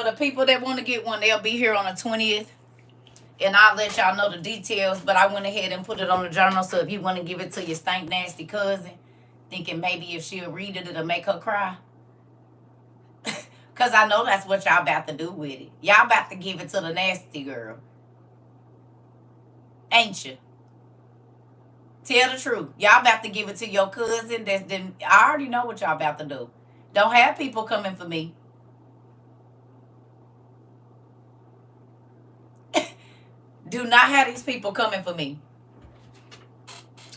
the people that want to get one, they'll be here on the 20th. And I'll let y'all know the details. But I went ahead and put it on the journal. So if you want to give it to your stank nasty cousin, thinking maybe if she'll read it, it'll make her cry. Because I know that's what y'all about to do with it. Y'all about to give it to the nasty girl. Ain't you? Tell the truth. Y'all about to give it to your cousin. Then I already know what y'all about to do. Don't have people coming for me. Do not have these people coming for me.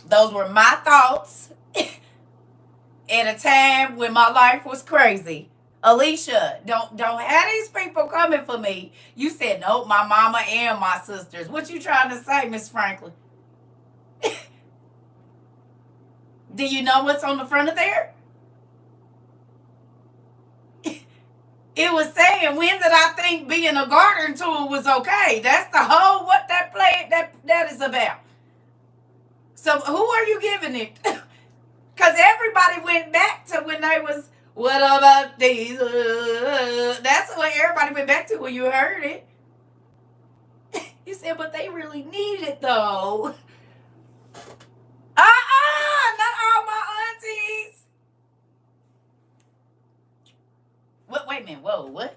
Those were my thoughts at a time when my life was crazy. Alicia, don't have these people coming for me. You said, nope, my mama and my sisters. What you trying to say, Miss Franklin? Do you know what's on the front of there? It was saying, when did I think being a garden tool was okay? That's the whole what that play that is about. So who are you giving it? Because everybody went back to when they was, what about these? That's what everybody went back to when you heard it. You said, but they really need it though. Not all my aunties. What? Wait a minute. Whoa, what?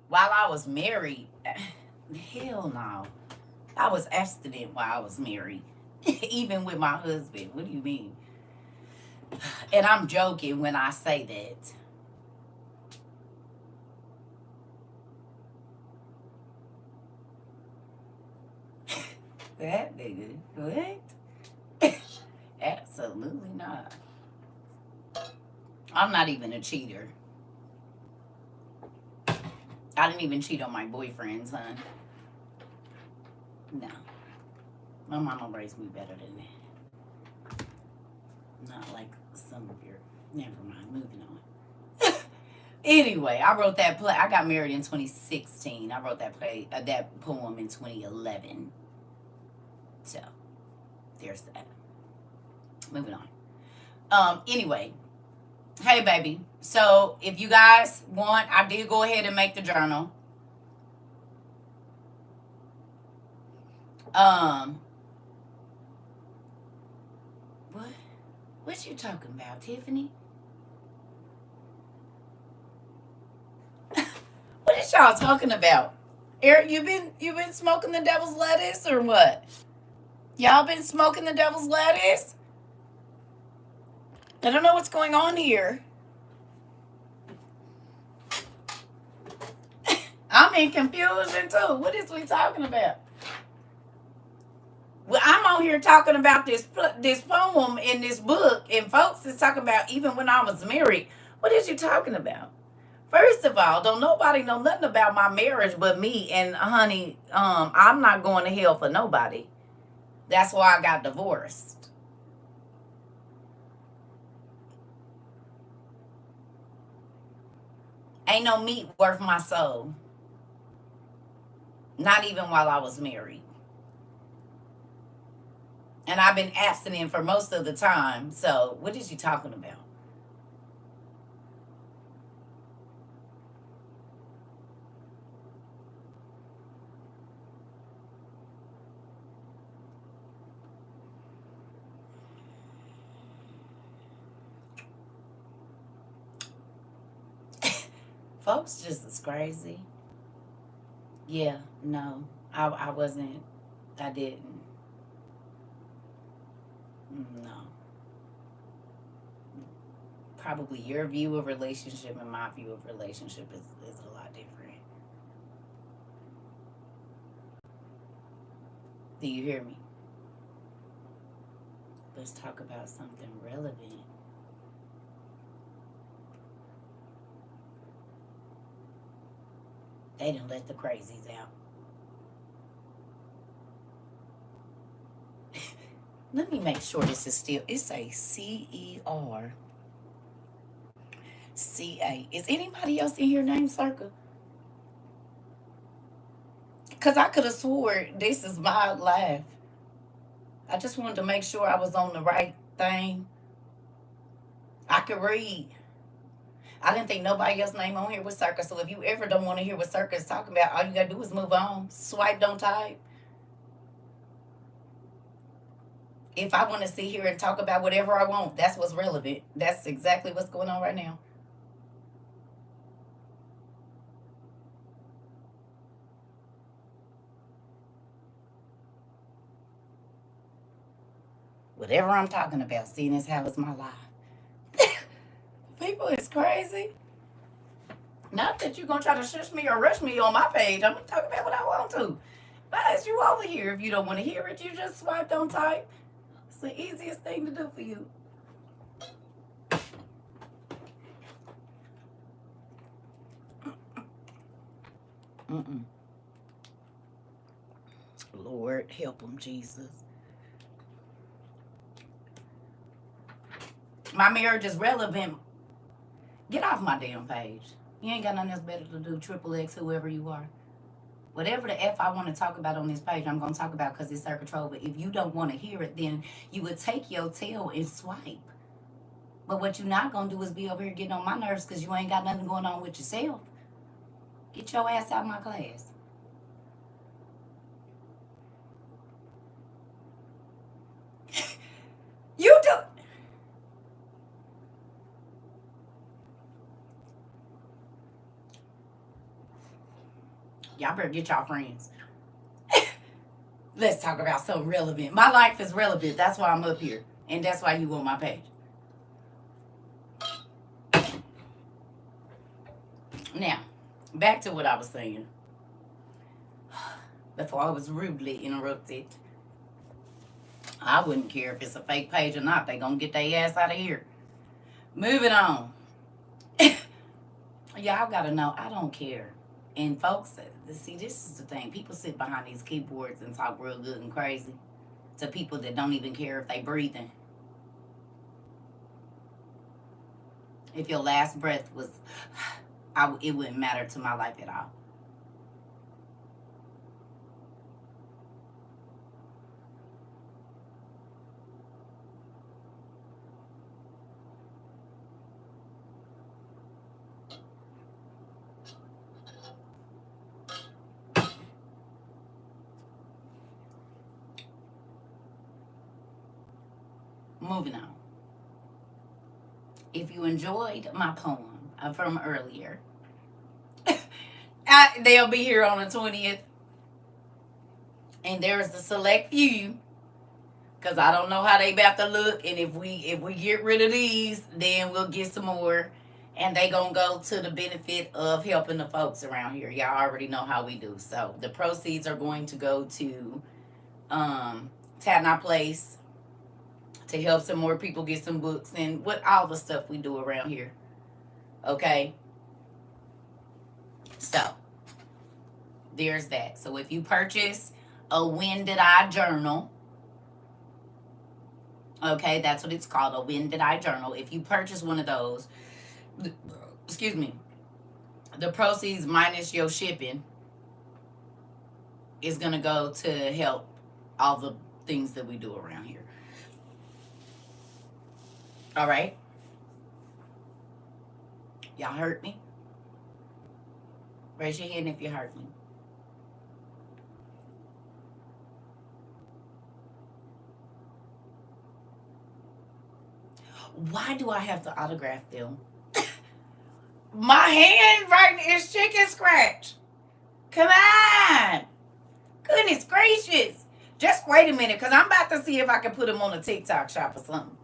While I was married, hell no. I was abstinent while I was married. Even with my husband. What do you mean? And I'm joking when I say that. That nigga. What? Absolutely not. I'm not even a cheater. I didn't even cheat on my boyfriend's son. No. My mama raised me better than that. Not like some of your... Never mind. Moving on. Anyway, I wrote that play. I got married in 2016. I wrote that play, that poem in 2011. So, there's that. Moving on. Anyway. Hey, baby. So, if you guys want, I did go ahead and make the journal. What? What you talking about, Tiffany? What is y'all talking about? Eric, you been smoking the devil's lettuce or what? Y'all been smoking the devil's lettuce? I don't know what's going on here. I'm in confusion too. What is we talking about? Well, I'm on here talking about this poem in this book, and folks is talking about even when I was married. What is you talking about? First of all, don't nobody know nothing about my marriage but me. And honey, I'm not going to hell for nobody. That's why I got divorced. Ain't no meat worth my soul. Not even while I was married. And I've been abstinent for most of the time. So what is you talking about? Folks just as crazy. Yeah, no. I wasn't. I didn't. No. Probably your view of relationship and my view of relationship is a lot different. Do you hear me? Let's talk about something relevant. They done let the crazies out. Let me make sure this is still, it's a CERCA. Is anybody else in here named CERCA? Because I could have swore this is my life. I just wanted to make sure I was on the right thing. I could read. I didn't think nobody else's name on here was CERCA. So if you ever don't want to hear what CERCA is talking about, all you gotta do is move on. Swipe, don't type. If I want to sit here and talk about whatever I want, that's what's relevant. That's exactly what's going on right now. Whatever I'm talking about, seeing as how it's my life. People is crazy. Not that you're going to try to shush me or rush me on my page. I'm going to talk about what I want to. But as you over here, if you don't want to hear it, you just swipe, don't type. It's the easiest thing to do for you. Mm-mm. Lord, help them, Jesus. My marriage is relevant. Get off my damn page. You ain't got nothing else better to do. Triple X, whoever you are. Whatever the F I want to talk about on this page, I'm going to talk about because it's CERCA TROVA. If you don't want to hear it, then you would take your tail and swipe. But what you're not going to do is be over here getting on my nerves because you ain't got nothing going on with yourself. Get your ass out of my class. You do. Y'all better get y'all friends. Let's talk about something relevant. My life is relevant. That's why I'm up here. And that's why you on my page. Now, back to what I was saying. Before I was rudely interrupted. I wouldn't care if it's a fake page or not. They gonna get their ass out of here. Moving on. Y'all gotta know, I don't care. And folks, see, this is the thing. People sit behind these keyboards and talk real good and crazy to people that don't even care if they breathing. If your last breath was, it wouldn't matter to my life at all. Moving on. If you enjoyed my poem from earlier, they'll be here on the 20th. And there's a select few, because I don't know how they about to look. And if we get rid of these, then we'll get some more. And they gonna go to the benefit of helping the folks around here. Y'all already know how we do. So the proceeds are going to go to Tadna Place to help some more people get some books and what all the stuff we do around here. Okay? So, there's that. So if you purchase a When Did I Journal, okay, that's what it's called, a When Did I Journal. If you purchase one of those, excuse me, the proceeds minus your shipping is going to go to help all the things that we do around here. All right? Y'all hurt me? Raise your hand if you hurt me. Why do I have to autograph them? My handwriting is chicken scratch. Come on. Goodness gracious. Just wait a minute, because I'm about to see if I can put them on a TikTok shop or something.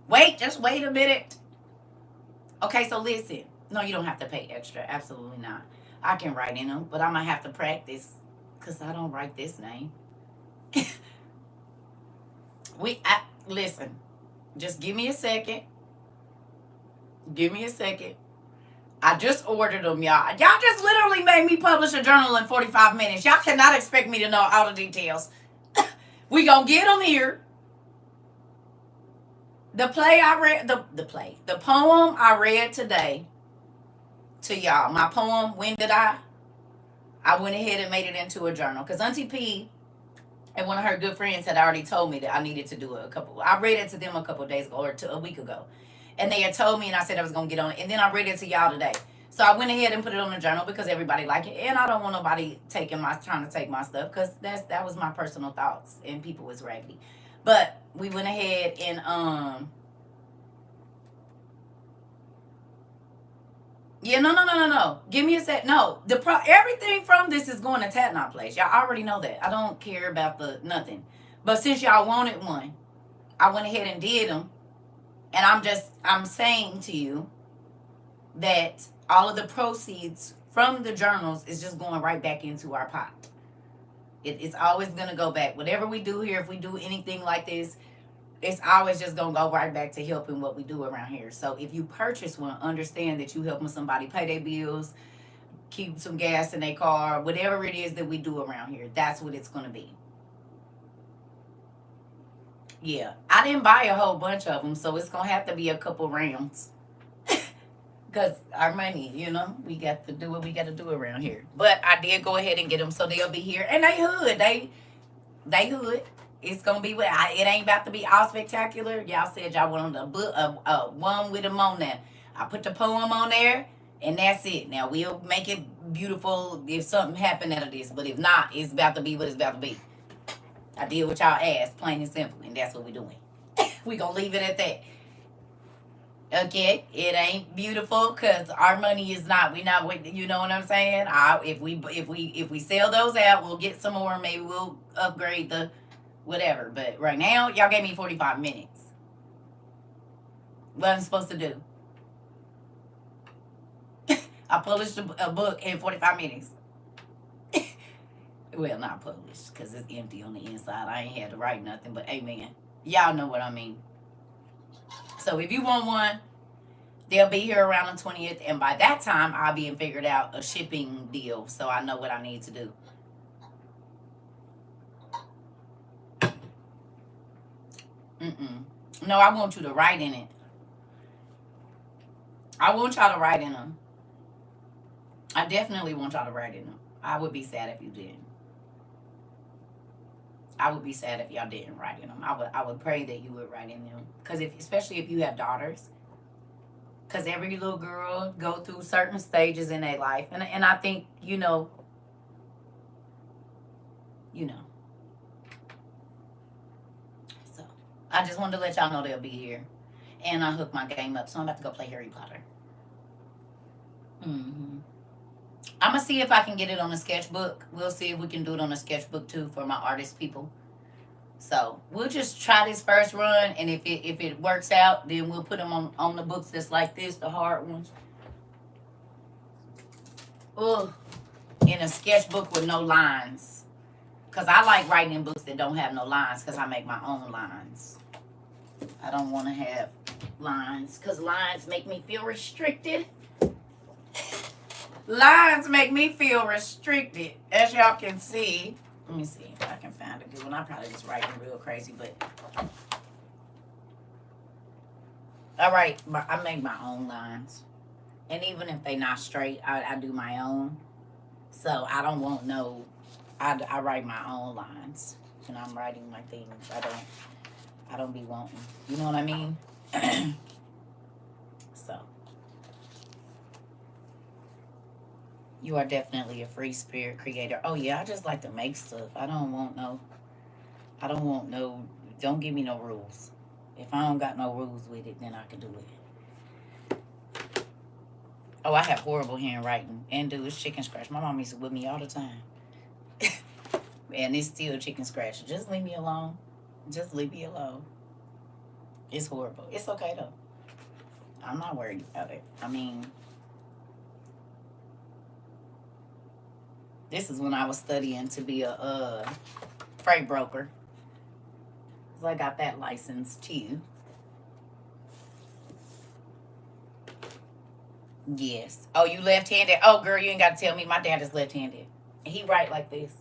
Wait, just wait a minute. Okay, so listen. No, you don't have to pay extra. Absolutely not. I can write in them, but I'm going to have to practice because I don't write this name. Listen, just give me a second. Give me a second. I just ordered them, y'all. Y'all just literally made me publish a journal in 45 minutes. Y'all cannot expect me to know all the details. We gonna get them here. The poem I read today to y'all, my poem, When Did I went ahead and made it into a journal. Because Auntie P and one of her good friends had already told me that I needed to do I read it to them a couple of days ago, or a week ago. And they had told me, and I said I was going to get on it. And then I read it to y'all today. So I went ahead and put it on the journal because everybody liked it. And I don't want nobody trying to take my stuff, because that was my personal thoughts. And people was raggedy. But we went ahead and, yeah, no. Give me a sec. No, everything from this is going to Tatnot Place. Y'all already know that. I don't care about the nothing. But since y'all wanted one, I went ahead and did them. And I'm saying to you that all of the proceeds from the journals is just going right back into our pot. It's always going to go back. Whatever we do here, if we do anything like this, it's always just going to go right back to helping what we do around here. So if you purchase one, understand that you helping somebody pay their bills, keep some gas in their car, whatever it is that we do around here. That's what it's going to be. Yeah, I didn't buy a whole bunch of them, so it's going to have to be a couple rounds. Because our money, we got to do what we got to do around here. But I did go ahead and get them, so they'll be here. And they hood. They hood. It's going to be, it ain't about to be all spectacular. Y'all said y'all wanted a book, one with them on there. I put the poem on there, and that's it. Now, we'll make it beautiful if something happened out of this. But if not, it's about to be what it's about to be. I did what y'all asked, plain and simple. And that's what we're doing. We're going to leave it at that. Okay, it ain't beautiful because our money is not. We not. You know what I'm saying? If we sell those out, we'll get some more. Maybe we'll upgrade the whatever. But right now, y'all gave me 45 minutes. What I'm supposed to do? I published a book in 45 minutes. Well, not published because it's empty on the inside. I ain't had to write nothing. But amen. Y'all know what I mean. So if you want one, they'll be here around the 20th. And by that time, I'll be figured out a shipping deal. So I know what I need to do. No, I want you to write in it. I want y'all to write in them. I definitely want y'all to write in them. I would be sad if you didn't. I would be sad if y'all didn't write in them. I would pray that you would write in them. Because especially if you have daughters. Because every little girl go through certain stages in their life. And I think, So, I just wanted to let y'all know they'll be here. And I hooked my game up. So I'm about to go play Harry Potter. I'm going to see if I can get it on a sketchbook. We'll see if we can do it on a sketchbook too for my artist people. So we'll just try this first run. And if it works out, then we'll put them on the books that's like this, the hard ones. Ugh. In a sketchbook with no lines. Because I like writing in books that don't have no lines because I make my own lines. I don't want to have lines because lines make me feel restricted. Lines make me feel restricted, as y'all can see. Let me see if I can find a good one. I'm probably just writing real crazy, but all right, I make my own lines, and even if they not straight, I do my own. So I don't want no. I write my own lines when I'm writing my things. I don't be wanting. You know what I mean? So. You are definitely a free spirit creator. Oh yeah, I just like to make stuff. I don't want no, don't give me no rules. If I don't got no rules with it, then I can do it. Oh, I have horrible handwriting. And do is chicken scratch. My mom used to whip me all the time. And it's still chicken scratch. Just leave me alone. Just leave me alone. It's horrible. It's okay though. I'm not worried about it. I mean, this is when I was studying to be a freight broker. So I got that license too. Yes. Oh, you left-handed? Oh, girl, you ain't got to tell me. My dad is left-handed. He write like this.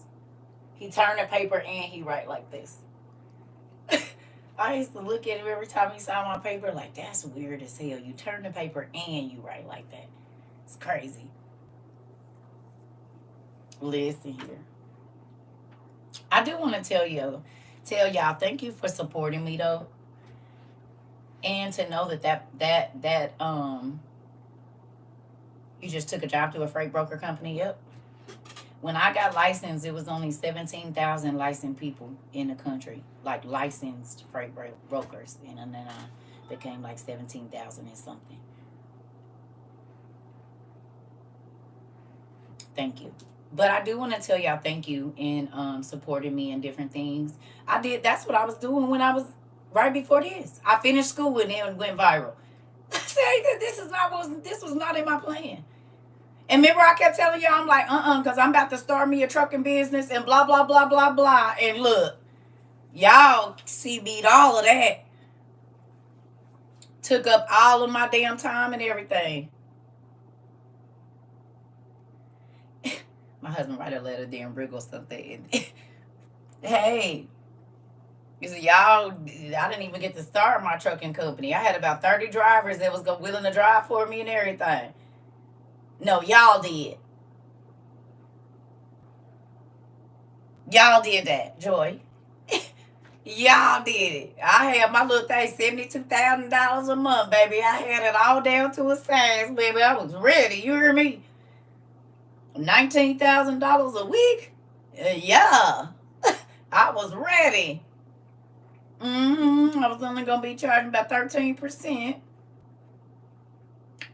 He turn the paper and he write like this. I used to look at him every time he saw my paper like, that's weird as hell. You turn the paper and you write like that. It's crazy. Listen here. I do want to tell y'all, thank you for supporting me though. And to know that you just took a job through a freight broker company. Yep. When I got licensed, it was only 17,000 licensed people in the country, like licensed freight brokers, and then I became like 17,000 and something. Thank you. But I do want to tell y'all thank you in supporting me in different things. I did. That's what I was doing when I was right before this. I finished school and then went viral. This was not in my plan. And remember, I kept telling y'all, I'm like, because I'm about to start me a trucking business and blah, blah, blah, blah, blah. And look, y'all see beat all of that. Took up all of my damn time and everything. My husband write a letter there and wriggle something. Hey, you see, y'all, I didn't even get to start my trucking company. I had about 30 drivers that was willing to drive for me and everything. No, y'all did. Y'all did that, Joy. Y'all did it. I had my little thing, $72,000 a month, baby. I had it all down to a science, baby. I was ready. You hear me? $19,000 a week? Yeah. I was ready. I was only going to be charging about 13%.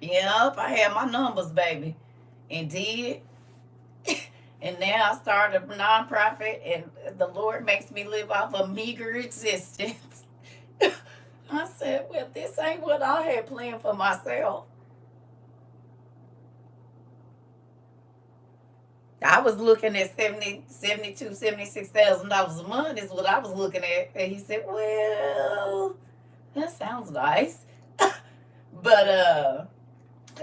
Yep, I had my numbers, baby. And did. And now I started a nonprofit, and the Lord makes me live off a meager existence. I said, well, this ain't what I had planned for myself. I was looking at $76,000 a month is what I was looking at. And he said, well, that sounds nice. But I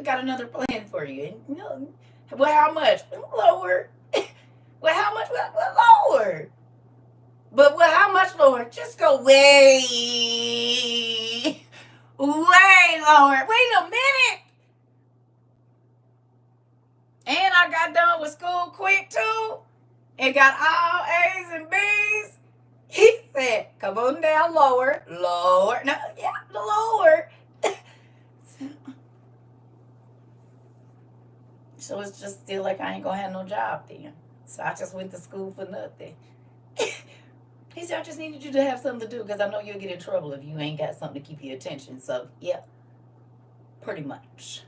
got another plan for you. And, well, how much? Lower. Well, how much? Well, lower. But well, how much lower? Just go way lower. Wait a minute. And I got done with school quick too. And got all A's and B's. He said, come on down lower. Lower. No, yeah, lower. So it's just still like I ain't gonna have no job then. So I just went to school for nothing. He said, I just needed you to have something to do because I know you'll get in trouble if you ain't got something to keep your attention. So, yeah, pretty much.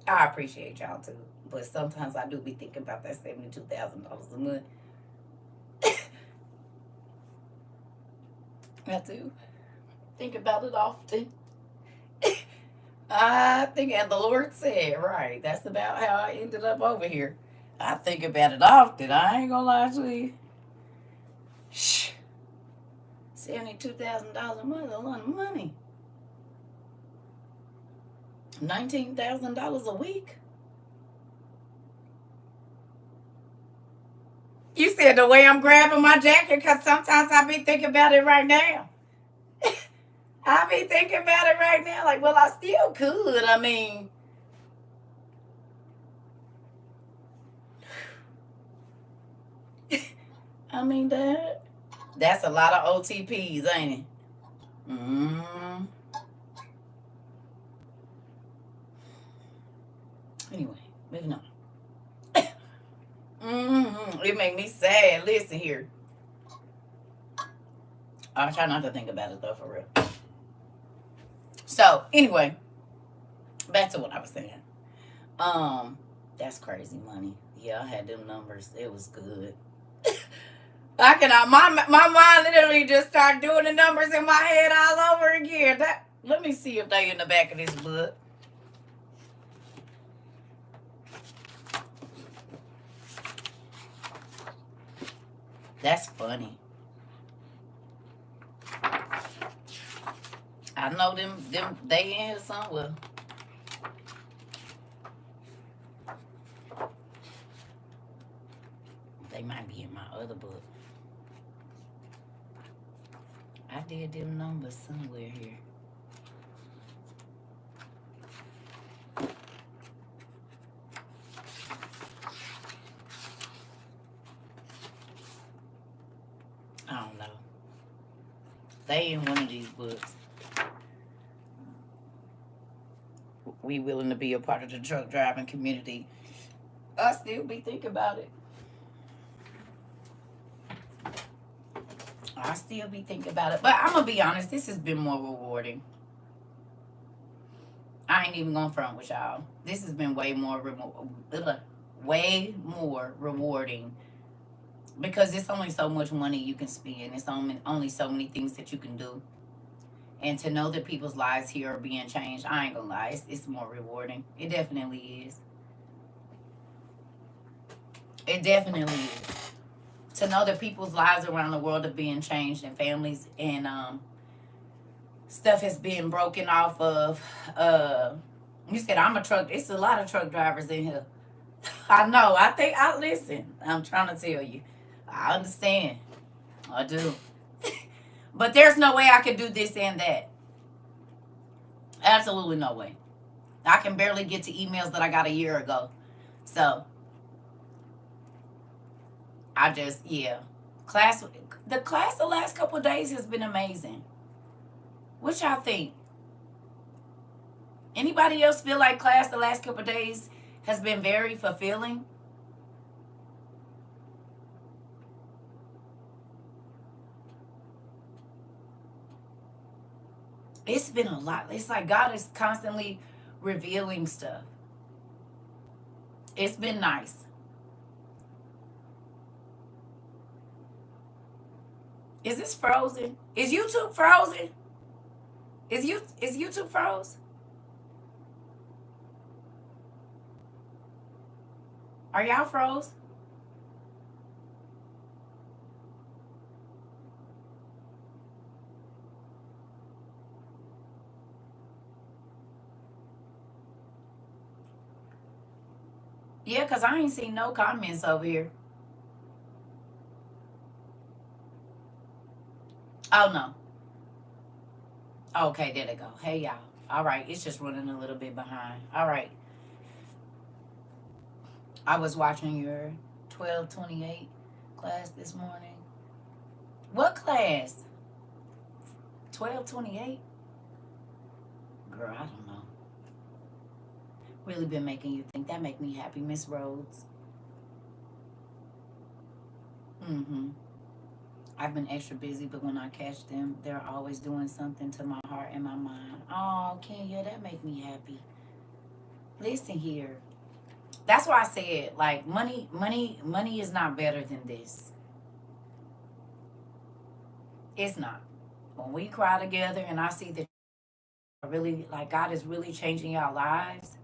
I appreciate y'all too. But sometimes I do be thinking about that $72,000 a month. I do. Think about it often. I think, and the Lord said, right, that's about how I ended up over here. I think about it often. I ain't gonna lie to you. Shh. $72,000 a month is a lot of money. $19,000 a week. You said the way I'm grabbing my jacket, because sometimes I be thinking about it right now. I be thinking about it right now, like, well, I still could. I mean, that's a lot of OTPs, ain't it? Anyway, moving on. It made me sad. Listen here. I try not to think about it though, for real. So anyway, back to what I was saying. That's crazy money. Yeah, I had them numbers. It was good. My mind literally just started doing the numbers in my head all over again. Let me see if they in the back of this book. That's funny. I know them they in here somewhere. They might be in my other book. I did them numbers somewhere here. Stay in one of these books. We willing to be a part of the truck driving community. I still be thinking about it. I still be thinking about it. But I'm going to be honest, this has been more rewarding. I ain't even going to front with y'all. This has been way more rewarding. Because it's only so much money you can spend. It's only so many things that you can do. And to know that people's lives here are being changed, I ain't going to lie, it's more rewarding. It definitely is. It definitely is. To know that people's lives around the world are being changed and families and stuff has been broken off of. You said I'm a truck. It's a lot of truck drivers in here. I know. I listen. I'm trying to tell you. I understand. I do. But there's no way I could do this and that. Absolutely no way. I can barely get to emails that I got a year ago. So I just, yeah. The class the last couple of days has been amazing. What y'all think? Anybody else feel like class the last couple of days has been very fulfilling? It's been a lot. It's like God is constantly revealing stuff. It's been nice. Is this frozen? Is YouTube frozen? Is YouTube froze? Are y'all froze? Yeah, because I ain't seen no comments over here. Oh, no. Okay, there they go. Hey, y'all. All right, it's just running a little bit behind. All right. I was watching your 1228 class this morning. What class? 1228? Girl, I don't know. Really been making you think. That make me happy, Miss Rhodes. Mm-hmm. I've been extra busy, but when I catch them, they're always doing something to my heart and my mind. Oh, Kenya, that make me happy. Listen here. That's why I said, like, money is not better than this. It's not. When we cry together and I see that really, like, God is really changing y'all lives.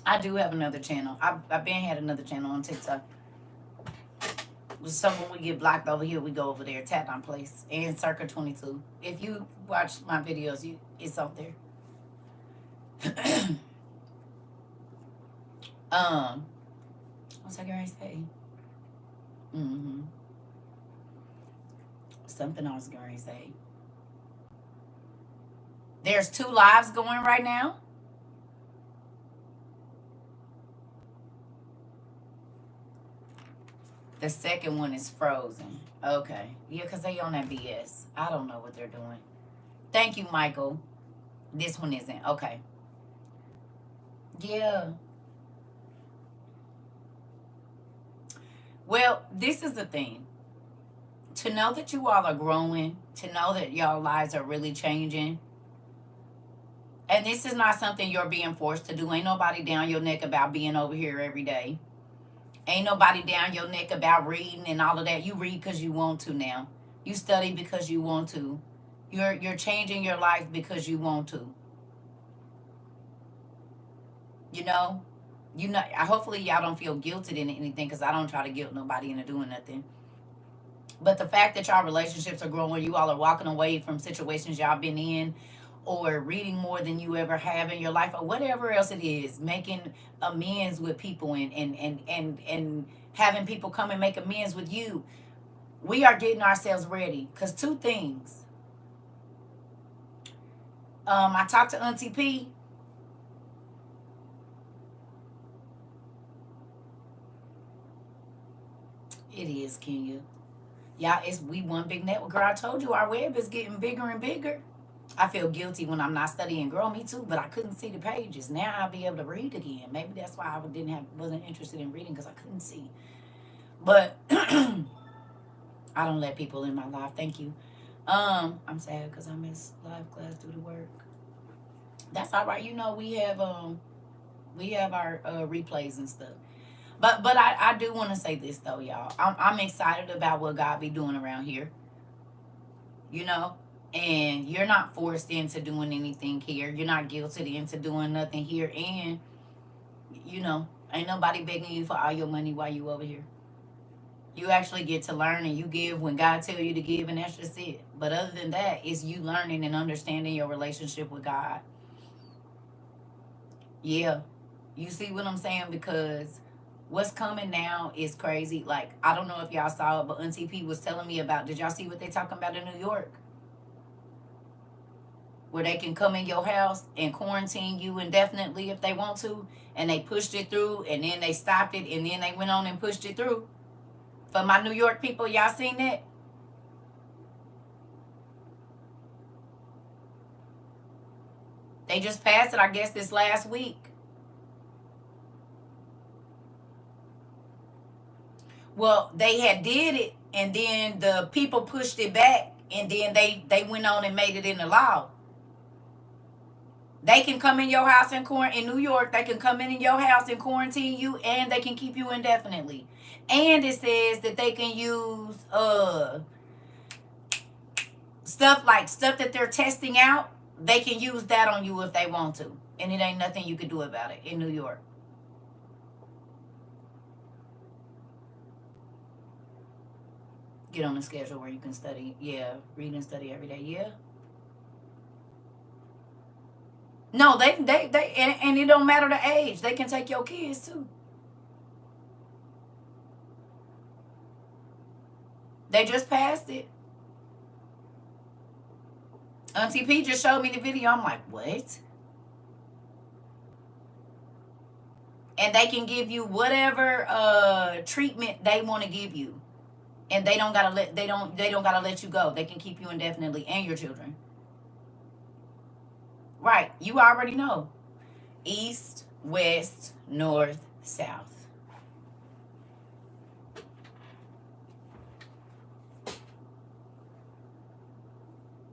I do have another channel. I've been had another channel on TikTok. So when we get blocked over here, we go over there, Tap on Place, and CERCA 22. If you watch my videos, it's up there. What's I gonna say? Mm-hmm. Something I was gonna say. There's 2 lives going right now. The second one is frozen. Okay. Yeah, because they on that BS. I don't know what they're doing. Thank you, Michael. This one isn't. Okay. Yeah. Well, this is the thing. To know that you all are growing, to know that y'all lives are really changing, and this is not something you're being forced to do. Ain't nobody down your neck about being over here every day. Ain't nobody down your neck about reading and all of that. You read because you want to now. You study because you want to. You're changing your life because you want to. You know? Hopefully y'all don't feel guilted into anything, because I don't try to guilt nobody into doing nothing. But the fact that y'all relationships are growing, you all are walking away from situations y'all been in, or reading more than you ever have in your life, or whatever else it is, making amends with people and having people come and make amends with you. We are getting ourselves ready. Because 2 things. I talked to Auntie P. It is, Kenya. Y'all, it's we one big network. Girl, I told you our web is getting bigger and bigger. I feel guilty when I'm not studying. Girl, me too, but I couldn't see the pages. Now I'll be able to read again. Maybe that's why I wasn't interested in reading, because I couldn't see. But I don't let people in my life. Thank you. I'm sad because I miss live class due to work. That's all right. You know, we have our replays and stuff. But I do want to say this though, y'all. I'm excited about what God be doing around here. You know, and you're not forced into doing anything here. You're not guilted into doing nothing here, and you know, ain't nobody begging you for all your money while you over here. You actually get to learn, and you give when God tell you to give, and that's just it. But other than that, it's you learning and understanding your relationship with God. Yeah, you see what I'm saying? Because what's coming now is crazy. Like, I don't know if y'all saw it, but Auntie P was telling me about. Did y'all see what they talking about in New York? Where they can come in your house and quarantine you indefinitely if they want to, and they pushed it through, and then they stopped it, and then they went on and pushed it through. For my New York people, y'all seen that? They just passed it, I guess, this last week. Well, they had did it, and then the people pushed it back, and then they went on and made it in the law. They can come in your house in New York. They can come in your house and quarantine you, and they can keep you indefinitely. And it says that they can use stuff that they're testing out. They can use that on you if they want to, and it ain't nothing you could do about it in New York. Get on a schedule where you can study. Yeah, read and study every day. Yeah. No, they and it don't matter the age. They can take your kids too. They just passed it. Auntie P just showed me the video. I'm like, what? And they can give you whatever treatment they want to give you, and they don't gotta let you go. They can keep you indefinitely and your children. Right? You already know. East, west, north, south.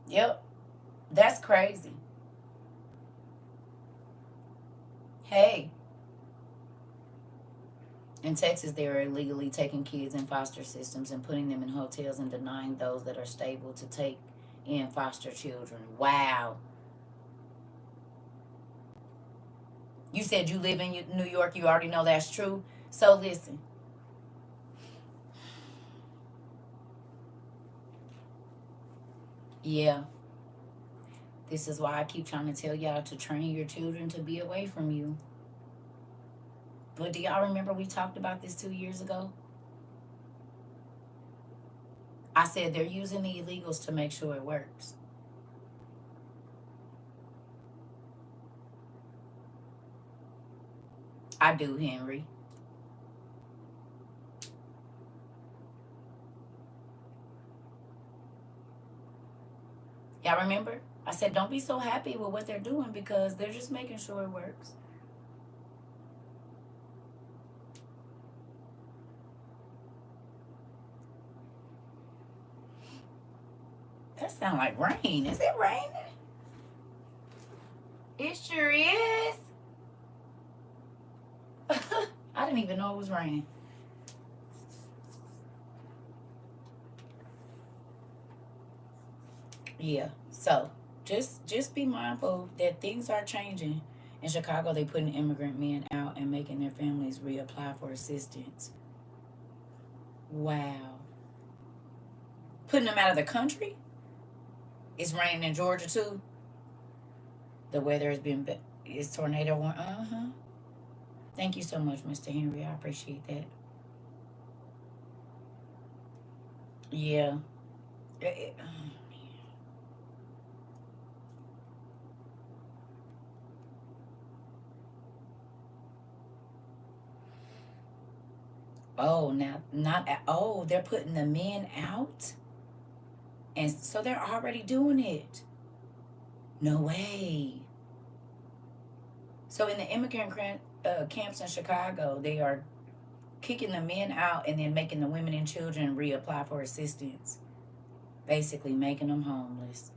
Yep, that's crazy. Hey, in Texas, they are illegally taking kids in foster systems and putting them in hotels and denying those that are stable to take in foster children. Wow. You said you live in New York. You already know that's true. So listen. Yeah. This is why I keep trying to tell y'all to train your children to be away from you. But do y'all remember we talked about this 2 years ago? I said they're using the illegals to make sure it works. I do, Henry. Y'all remember? I said don't be so happy with what they're doing because they're just making sure it works. That sounds like rain. Is it raining? It sure is. I didn't even know it was raining. Yeah. So just be mindful that things are changing. In Chicago, they putting immigrant men out and making their families reapply for assistance. Wow. Putting them out of the country? It's raining in Georgia too. The weather has been it's tornado one. Uh-huh. Thank you so much, Mr. Henry. I appreciate that. Yeah. Oh, now not at, oh, they're putting the men out, and so they're already doing it. No way. So in the immigrant camps in Chicago, they are kicking the men out and then making the women and children reapply for assistance, basically making them homeless.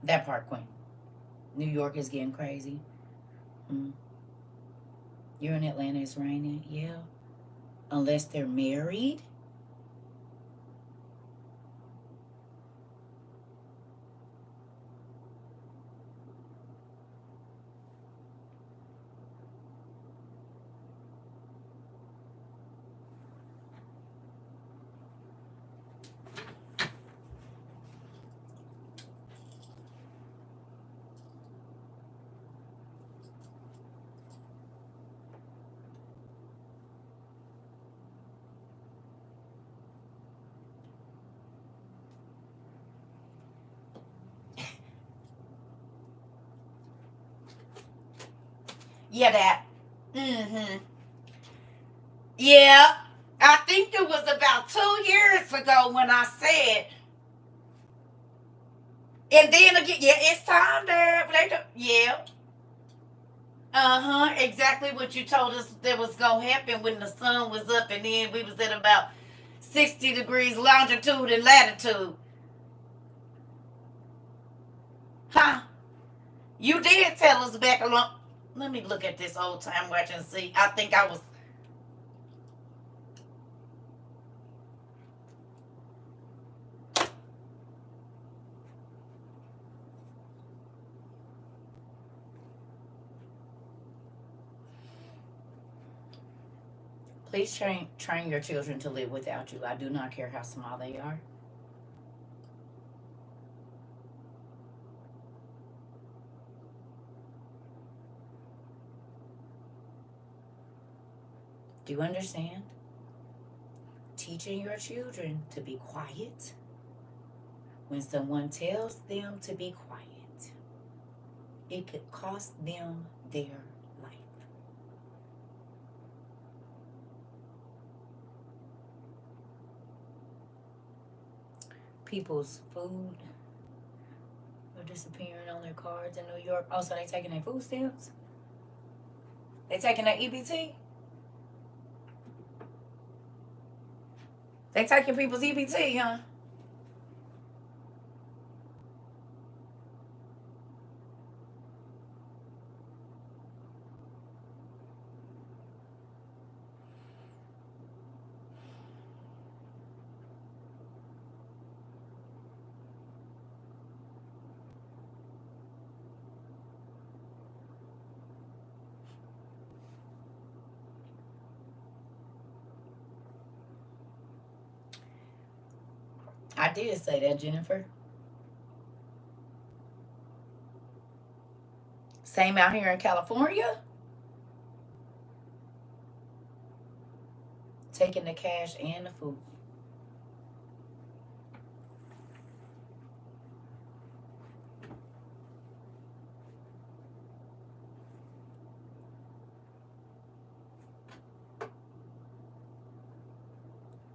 That part, Queen. New York is getting crazy. Mm. You're in Atlanta, it's raining. Yeah. Unless they're married. Yeah, that. Mm-hmm. Yeah. I think it was about 2 years ago when I said, and then again, yeah, it's time there. Yeah. Uh-huh. Exactly what you told us that was gonna happen when the sun was up and then we was at about 60 degrees longitude and latitude. Huh? You did tell us back along. Let me look at this old time watch and see. I think I was. Please train your children to live without you. I do not care how small they are. Do you understand? Teaching your children to be quiet when someone tells them to be quiet, it could cost them their life. People's food are disappearing on their cards in New York. Oh, so they taking their food stamps? They taking their EBT? They taking people's EBT, huh? I did say that, Jennifer. Same out here in California. Taking the cash and the food.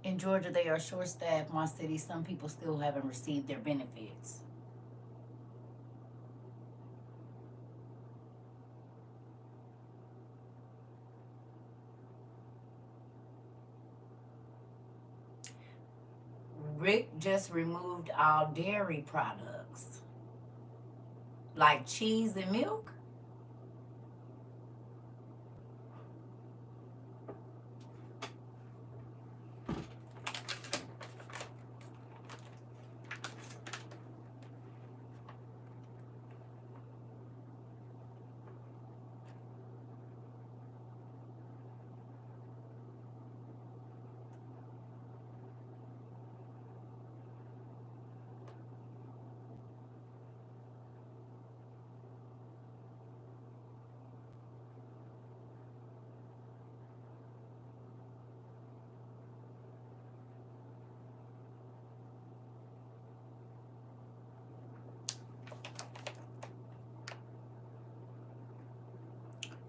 In Georgia, they are short staffed. My city, some people still haven't received their benefits. Rick just removed all dairy products like cheese and milk.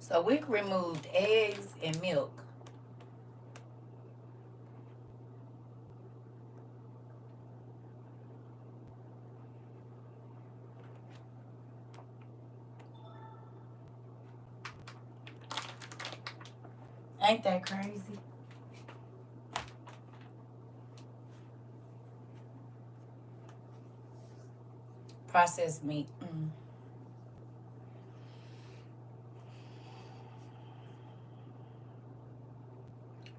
So we removed eggs and milk. Ain't that crazy? Processed meat.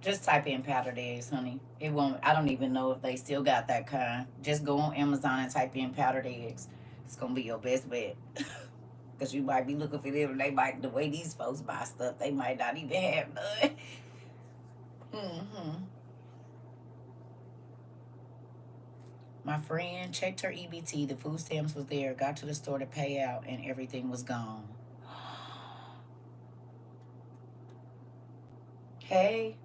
Just type in powdered eggs, honey. It won't. I don't even know if they still got that kind. Just go on Amazon and type in powdered eggs. It's gonna be your best bet. Cause you might be looking for them. They might, the way these folks buy stuff, they might not even have none. My friend checked her EBT. The food stamps was there. Got to the store to pay out, and everything was gone. Hey.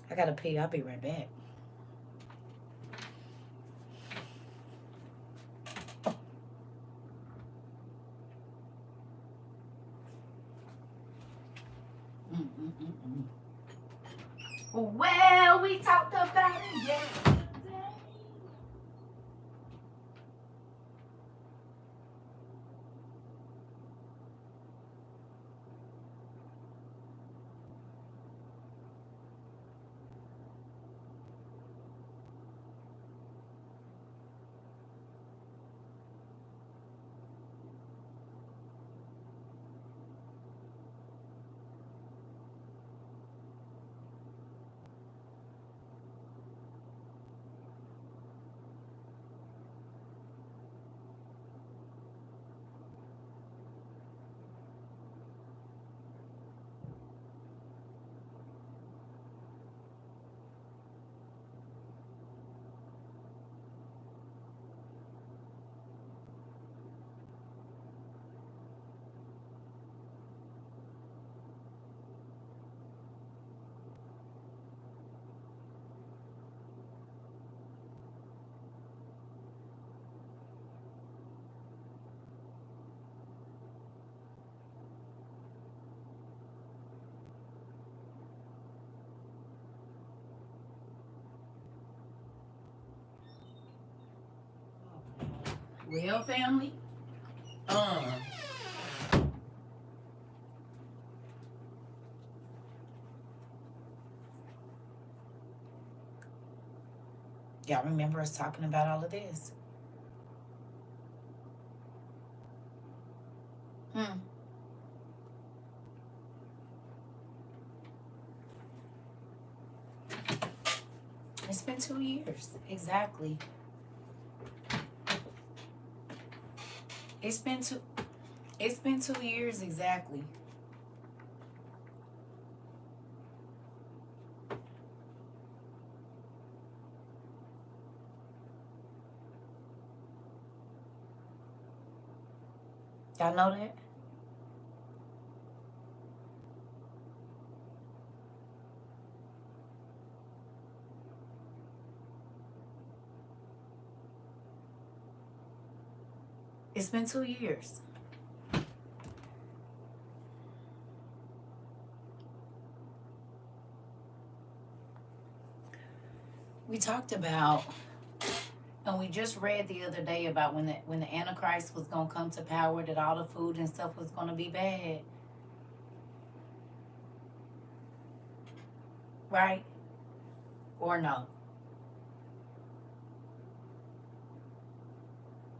I gotta pee. I'll be right back. Well, we talked about it yesterday. Well, family. Y'all remember us talking about all of this? It's been 2 years. Exactly. It's been 2 years exactly. Y'all know that? It's been 2 years. We talked about, and we just read the other day about when the Antichrist was gonna come to power, that all the food and stuff was gonna be bad. Right? Or no?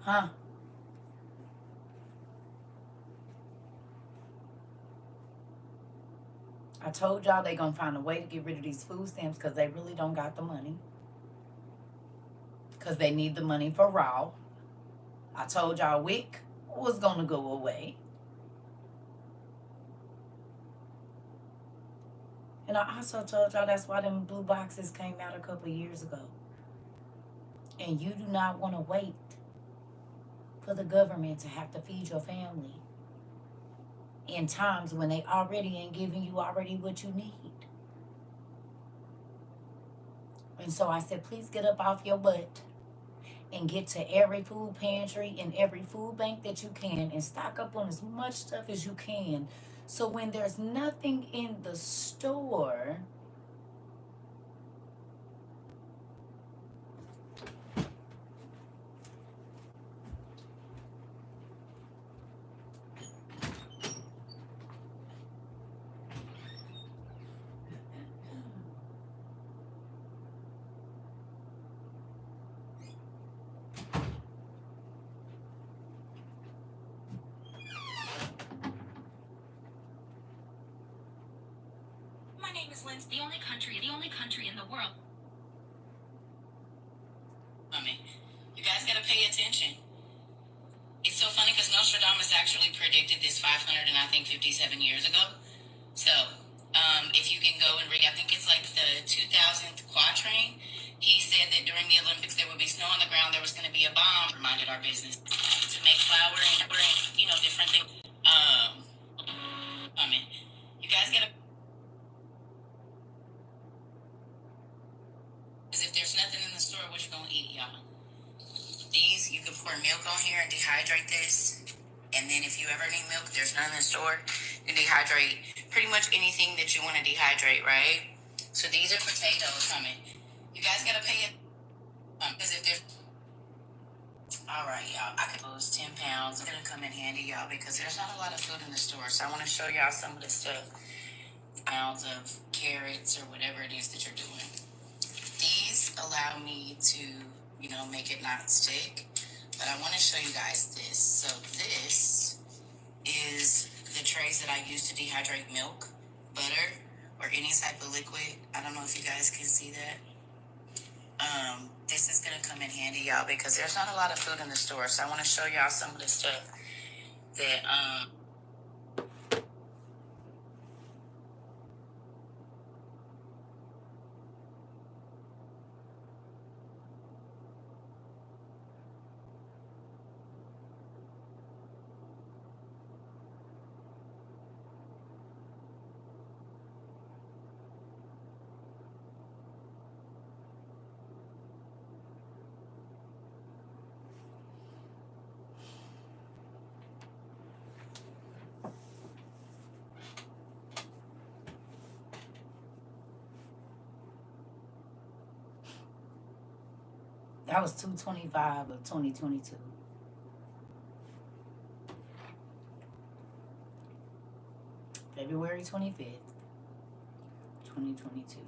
Huh? I told y'all they gonna find a way to get rid of these food stamps because they really don't got the money. Because they need the money for raw. I told y'all WIC was gonna go away. And I also told y'all that's why them blue boxes came out a couple years ago. And you do not want to wait for the government to have to feed your family in times when they already ain't giving you already what you need. And so I said, please get up off your butt and get to every food pantry and every food bank that you can and stock up on as much stuff as you can. So when there's nothing in the store, My name is Lindsay, the only country in the world. I mean, you guys gotta pay attention. It's so funny because Nostradamus actually predicted this 500 and I think 57 years ago. So, if you can go and read, I think it's like the 2000th quatrain. He said that during the Olympics there would be snow on the ground, there was going to be a bomb. Reminded our business to make flour and different things. I mean, you guys gotta. Because if there's nothing in the store, what you gonna eat, y'all? These, you can pour milk on here and dehydrate this. And then if you ever need milk, there's none in the store, you dehydrate pretty much anything that you want to dehydrate, right? So these are potatoes. I mean, you guys gotta pay it. Because if there's... All right, y'all. I could lose 10 pounds. It's gonna come in handy, y'all, because there's not a lot of food in the store. So I want to show y'all some of the stuff. Pounds of carrots or whatever it is that you're doing. These allow me to, make it not stick. But I want to show you guys this. So this is the trays that I use to dehydrate milk, butter, or any type of liquid. I don't know if you guys can see that. This is going to come in handy, y'all, because there's not a lot of food in the store. So I want to show y'all some of the stuff that... that was 2/25 of 2022. February 25th, 2022.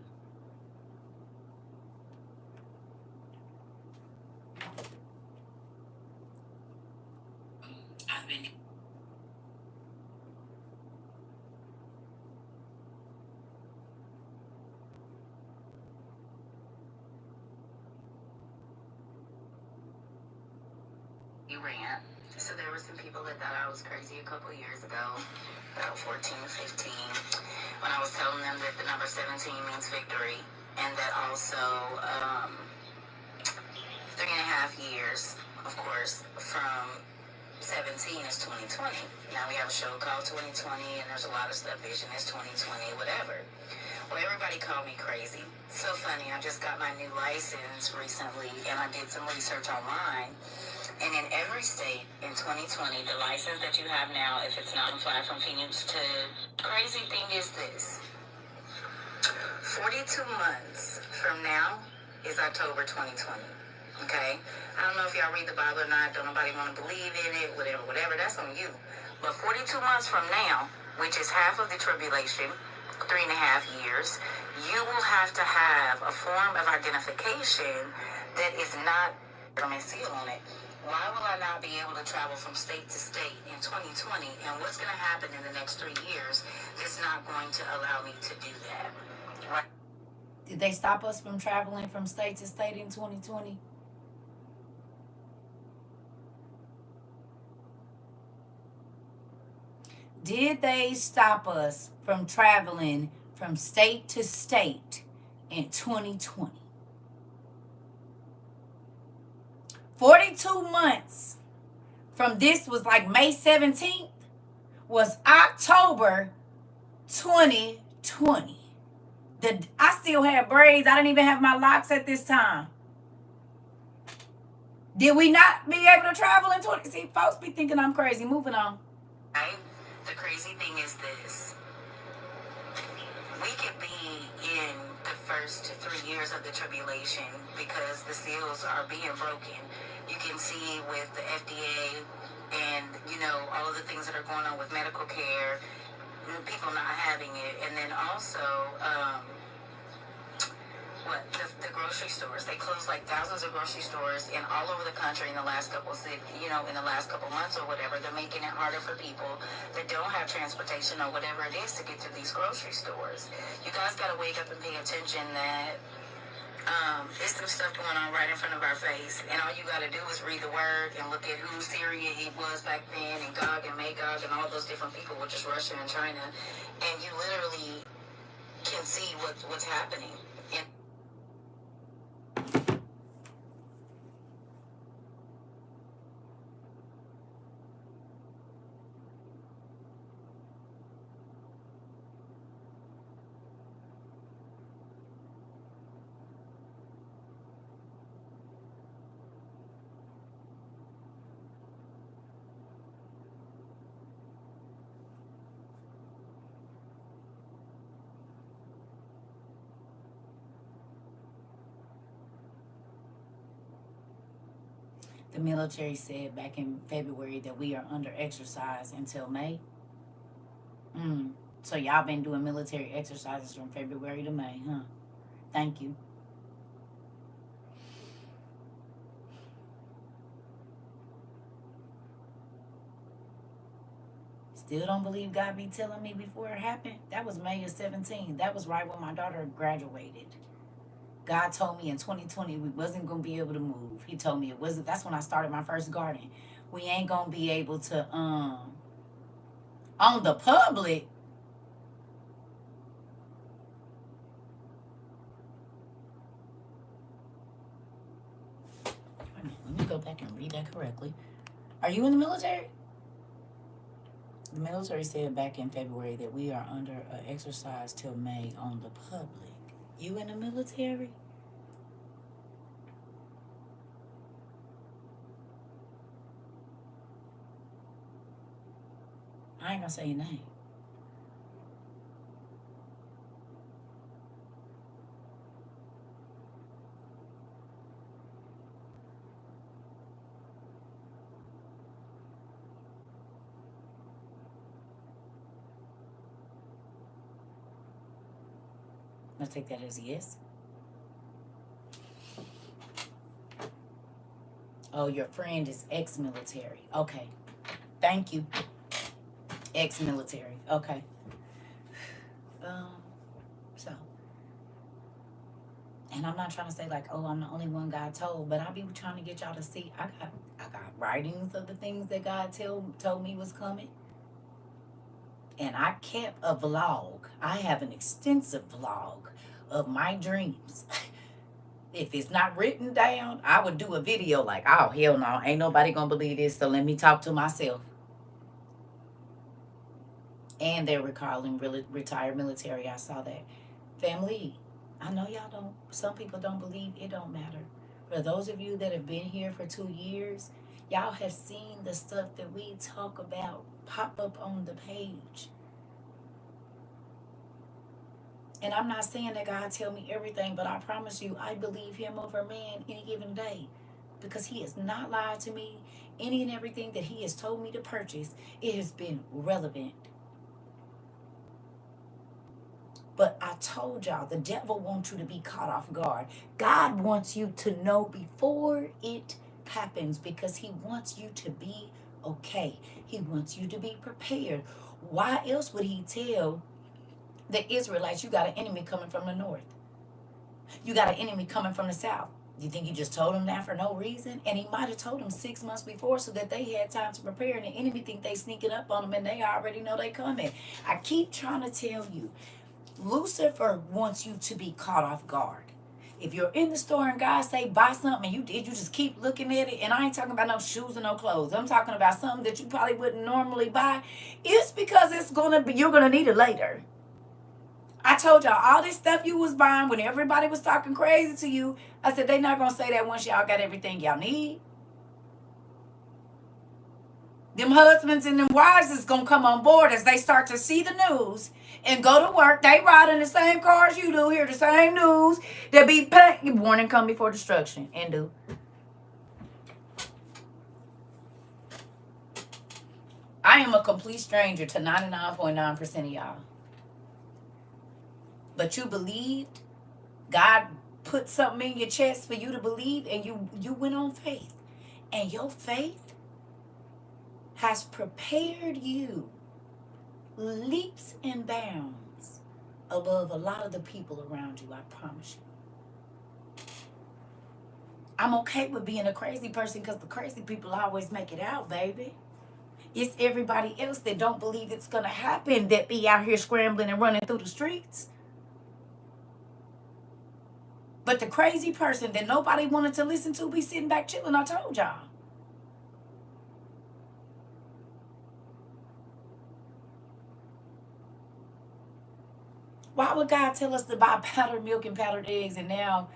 I've been... rant. So there were some people that thought I was crazy a couple years ago, about 14 or 15, when I was telling them that the number 17 means victory, and that also 3.5 years, of course, from 17 is 2020. Now we have a show called 2020, and there's a lot of stuff. Vision is 2020, whatever. Well, everybody called me crazy. So funny, I just got my new license recently, and I did some research online. And in every state in 2020, the license that you have now, if it's not applied from Phoenix to... Crazy thing is this. 42 months from now is October 2020. Okay? I don't know if y'all read the Bible or not. Don't nobody want to believe in it, whatever. That's on you. But 42 months from now, which is half of the tribulation, 3.5 years, you will have to have a form of identification that is not government seal on it. Why will I not be able to travel from state to state in 2020? And what's going to happen in the next 3 years that's not going to allow me to do that? Right? Did they stop us from traveling from state to state in 2020? Did they stop us from traveling from state to state in 2020? 42 months from this was like May 17th was October 2020. I still had braids. I didn't even have my locks at this time. Did we not be able to travel in 20? See, folks be thinking I'm crazy. Moving on. Right? The crazy thing is this. We could be in the first 3 years of the tribulation because the seals are being broken. You can see with the FDA and, all of the things that are going on with medical care, people not having it. And then also, the grocery stores. They closed like thousands of grocery stores in all over the country in the last couple in the last couple months or whatever. They're making it harder for people that don't have transportation or whatever it is to get to these grocery stores. You guys got to wake up and pay attention that there's some stuff going on right in front of our face, and all you got to do is read the word and look at who Syria it was back then, and Gog and Magog and all those different people, which is Russia and China, and you literally can see what's happening. And The military said back in February that we are under exercise until May. So y'all been doing military exercises from February to May, huh? Thank you. Still don't believe God be telling me before it happened. That was May of 17. That was right when my daughter graduated. God told me in 2020 we wasn't gonna be able to move. He told me it wasn't. That's when I started my first garden. We ain't gonna be able to on the public. Let me go back and read that correctly. Are you in the military? The military said back in February that we are under exercise till May on the public. You in the military? I ain't gonna say your name. Let's take that as a yes. Oh, your friend is ex-military. Okay. Thank you. Ex-military. Okay. So, and I'm not trying to say like, oh, I'm the only one God told, but I be trying to get y'all to see. I got writings of the things that God told me was coming. And I kept a vlog. I have an extensive vlog of my dreams. If it's not written down, I would do a video like, oh, hell no, ain't nobody gonna believe this, so let me talk to myself. And they're recalling retired military. I saw that. Family, I know y'all don't, some people don't believe, it don't matter. For those of you that have been here for 2 years, y'all have seen the stuff that we talk about pop up on the page. And I'm not saying that God tell me everything, but I promise you, I believe him over man any given day. Because he has not lied to me. Any and everything that he has told me to purchase, it has been relevant. But I told y'all, the devil wants you to be caught off guard. God wants you to know before it happens because he wants you to be okay. He wants you to be prepared. Why else would he tell the Israelites, you got an enemy coming from the north? You got an enemy coming from the south. You think he just told them that for no reason? And he might have told them 6 months before so that they had time to prepare. And the enemy think they sneaking up on them and they already know they coming. I keep trying to tell you, Lucifer wants you to be caught off guard. If you're in the store and God say buy something and you just keep looking at it, and I ain't talking about no shoes and no clothes. I'm talking about something that you probably wouldn't normally buy. It's because you're gonna need it later. I told y'all all this stuff you was buying when everybody was talking crazy to you. I said they not gonna say that once y'all got everything y'all need. Them husbands and them wives is gonna come on board as they start to see the news and go to work. They ride in the same cars you do, hear the same news. They be warning come before destruction and do. I am a complete stranger to 99.9% of y'all. But you believed. God put something in your chest for you to believe, and you went on faith. And your faith has prepared you leaps and bounds above a lot of the people around you, I promise you. I'm okay with being a crazy person because the crazy people always make it out, baby. It's everybody else that don't believe it's going to happen that be out here scrambling and running through the streets. But the crazy person that nobody wanted to listen to be sitting back chilling, I told y'all. Why would God tell us to buy powdered milk and powdered eggs, and now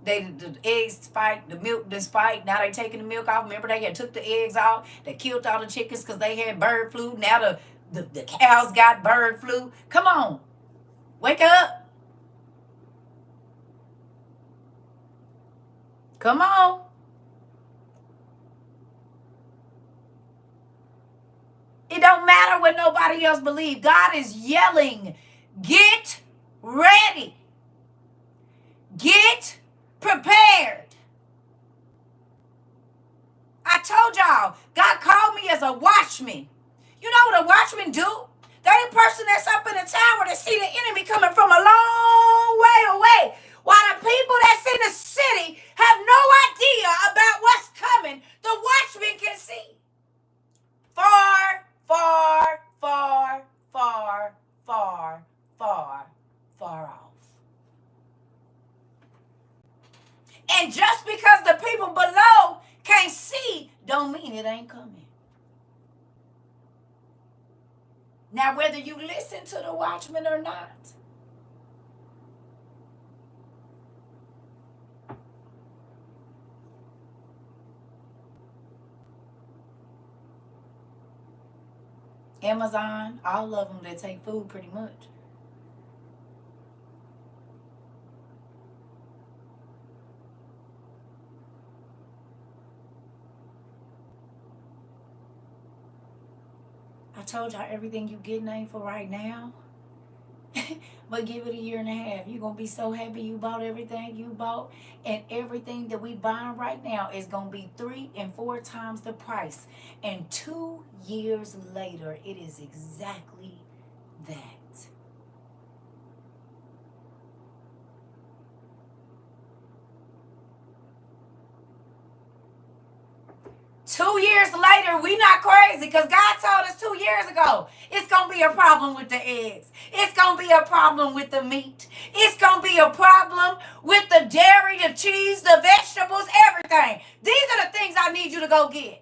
the eggs spiked, the milk done spiked, now they taking the milk off? Remember they had took the eggs off, they killed all the chickens because they had bird flu. Now the cows got bird flu. Come on. Wake up. Come on. It don't matter what nobody else believes. God is yelling, get ready. Get prepared. I told y'all, God called me as a watchman. You know what a watchman do? They're the person that's up in the tower that see the enemy coming from a long way away. While the people that's in the city have no idea about what's coming, the watchman can see. Far, far, far, far, far, far, far off. And just because the people below can't see, don't mean it ain't coming. Now, whether you listen to the watchman or not, Amazon, all of them that take food pretty much. I told y'all everything you getting ain't for right now. But give it a year and a half. You're going to be so happy you bought everything you bought. And everything that we buying right now is going to be 3 and 4 times the price. And 2 years later, it is exactly that. 2 years later, we not crazy because God told us 2 years ago it's going to be a problem with the eggs. It's going to be a problem with the meat. It's going to be a problem with the dairy, the cheese, the vegetables, everything. These are the things I need you to go get.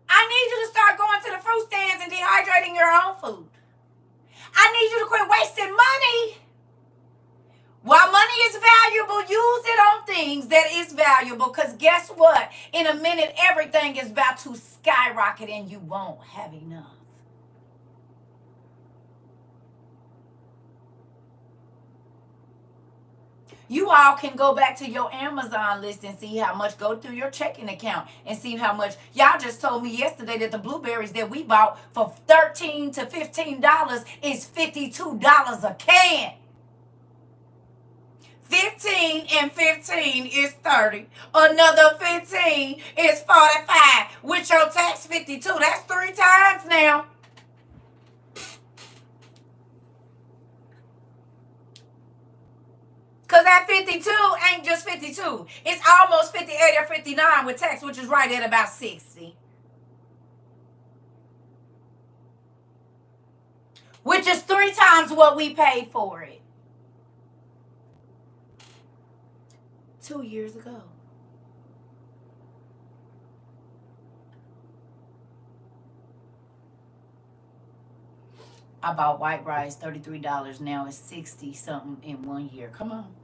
I need you to start going to the fruit stands and dehydrating your own food. I need you to quit wasting money. While money is valuable, use it on things that is valuable. Because guess what? In a minute, everything is about to skyrocket and you won't have enough. You all can go back to your Amazon list and see how much go through your checking account and see how much. Y'all just told me yesterday that the blueberries that we bought for $13 to $15 is $52 a can. 15 and 15 is 30. Another 15 is 45. With your tax, 52. That's 3 times now. Because that 52 ain't just 52. It's almost 58 or 59 with tax, which is right at about 60. Which is 3 times what we paid for it 2 years ago. I bought white rice, $33. Now it's 60 something in 1 year. Come on.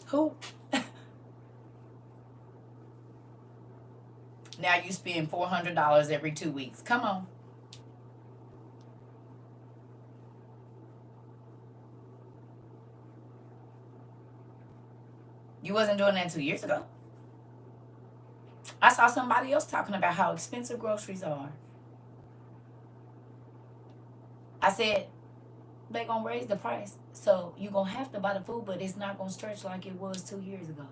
Who? Now you spend $400 every 2 weeks. Come on. You wasn't doing that 2 years ago. I saw somebody else talking about how expensive groceries are. I said, they gonna raise the price. So you gonna have to buy the food, but it's not gonna stretch like it was 2 years ago.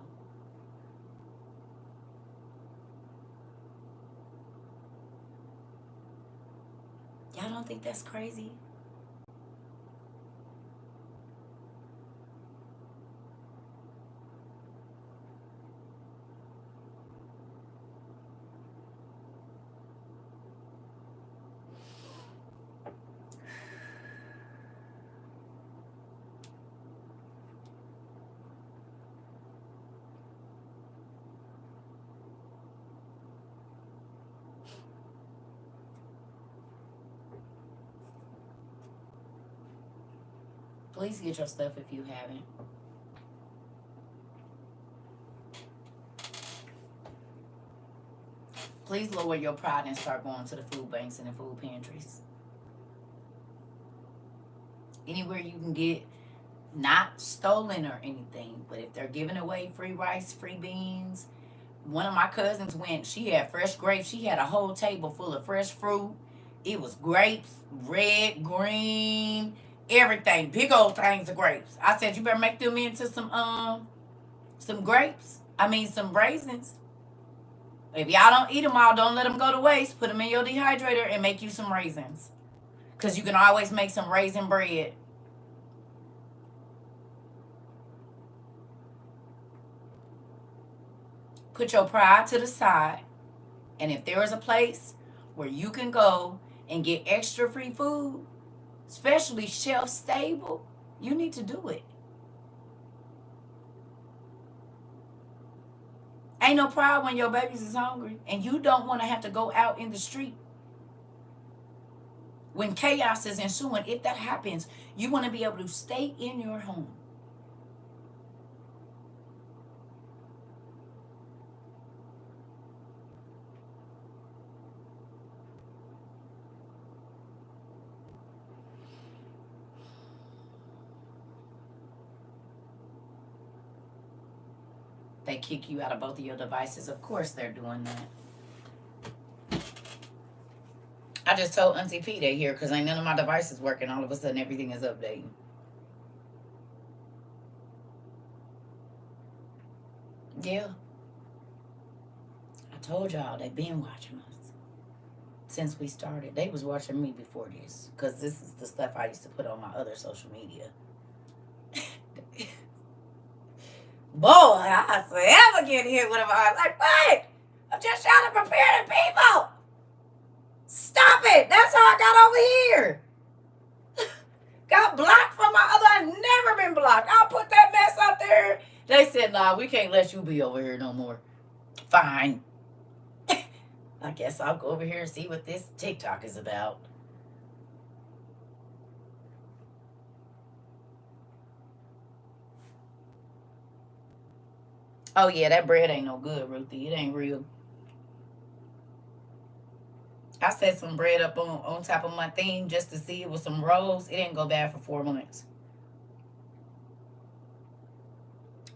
Y'all don't think that's crazy? Please get your stuff if you haven't. Please lower your pride and start going to the food banks and the food pantries. Anywhere you can get, not stolen or anything, but if they're giving away free rice, free beans. One of my cousins went, she had fresh grapes. She had a whole table full of fresh fruit. It was grapes, red, green, everything. Big old things of grapes. I said, you better make them into some grapes. I mean, some raisins. If y'all don't eat them all, don't let them go to waste. Put them in your dehydrator and make you some raisins. Because you can always make some raisin bread. Put your pride to the side. And if there is a place where you can go and get extra free food, especially shelf stable, you need to do it. Ain't no pride when your babies is hungry and you don't want to have to go out in the street. When chaos is ensuing, if that happens, you want to be able to stay in your home. They kick you out of both of your devices. Of course they're doing that. I just told Auntie P they here because ain't none of my devices working. All of a sudden everything is updating. Yeah. I told y'all they been watching us since we started. They was watching me before this because this is the stuff I used to put on my other social media. Boy, I ever get hit with a vibe. Like, what? I'm just trying to prepare the people. Stop it. That's how I got over here. Got blocked from my other. I've never been blocked. I'll put that mess up there. They said, nah, we can't let you be over here no more. Fine. I guess I'll go over here and see what this TikTok is about. Oh, yeah, that bread ain't no good, Ruthie. It ain't real. I set some bread up on top of my thing just to see it with some rolls. It didn't go bad for 4 months.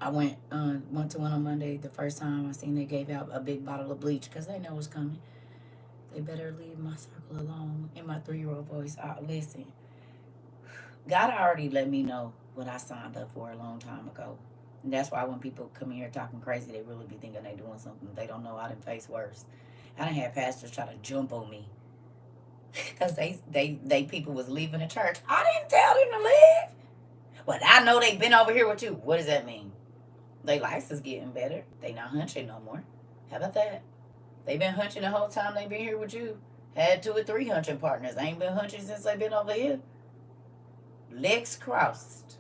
I went to one on Monday. The first time I seen they gave out a big bottle of bleach because they know it's coming. They better leave my circle alone. In my 3-year-old voice, listen. God already let me know what I signed up for a long time ago. And that's why when people come in here talking crazy, they really be thinking they doing something. They don't know I done face worse. I done had pastors try to jump on me because they people was leaving the church. I didn't tell them to leave. But I know they been over here with you. What does that mean? They life is getting better. They not hunching no more. How about that? They been hunching the whole time they been here with you. Had 2 or 3 hunching partners. Ain't been hunching since they been over here. Legs crossed.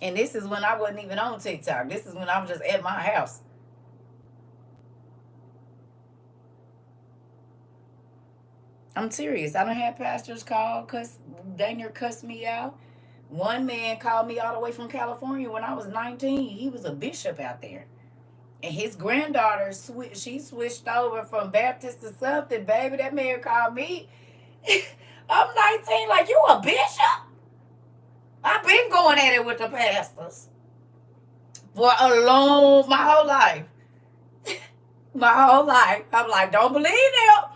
And this is when I wasn't even on TikTok. This is when I was just at my house. I'm serious. I done had pastors call, dang near cuss me out. One man called me all the way from California when I was 19. He was a bishop out there. And his granddaughter, she switched over from Baptist to something. Baby, that man called me. I'm 19, like, you a bishop? I've been going at it with the pastors for my whole life. My whole life. I'm like, don't believe them.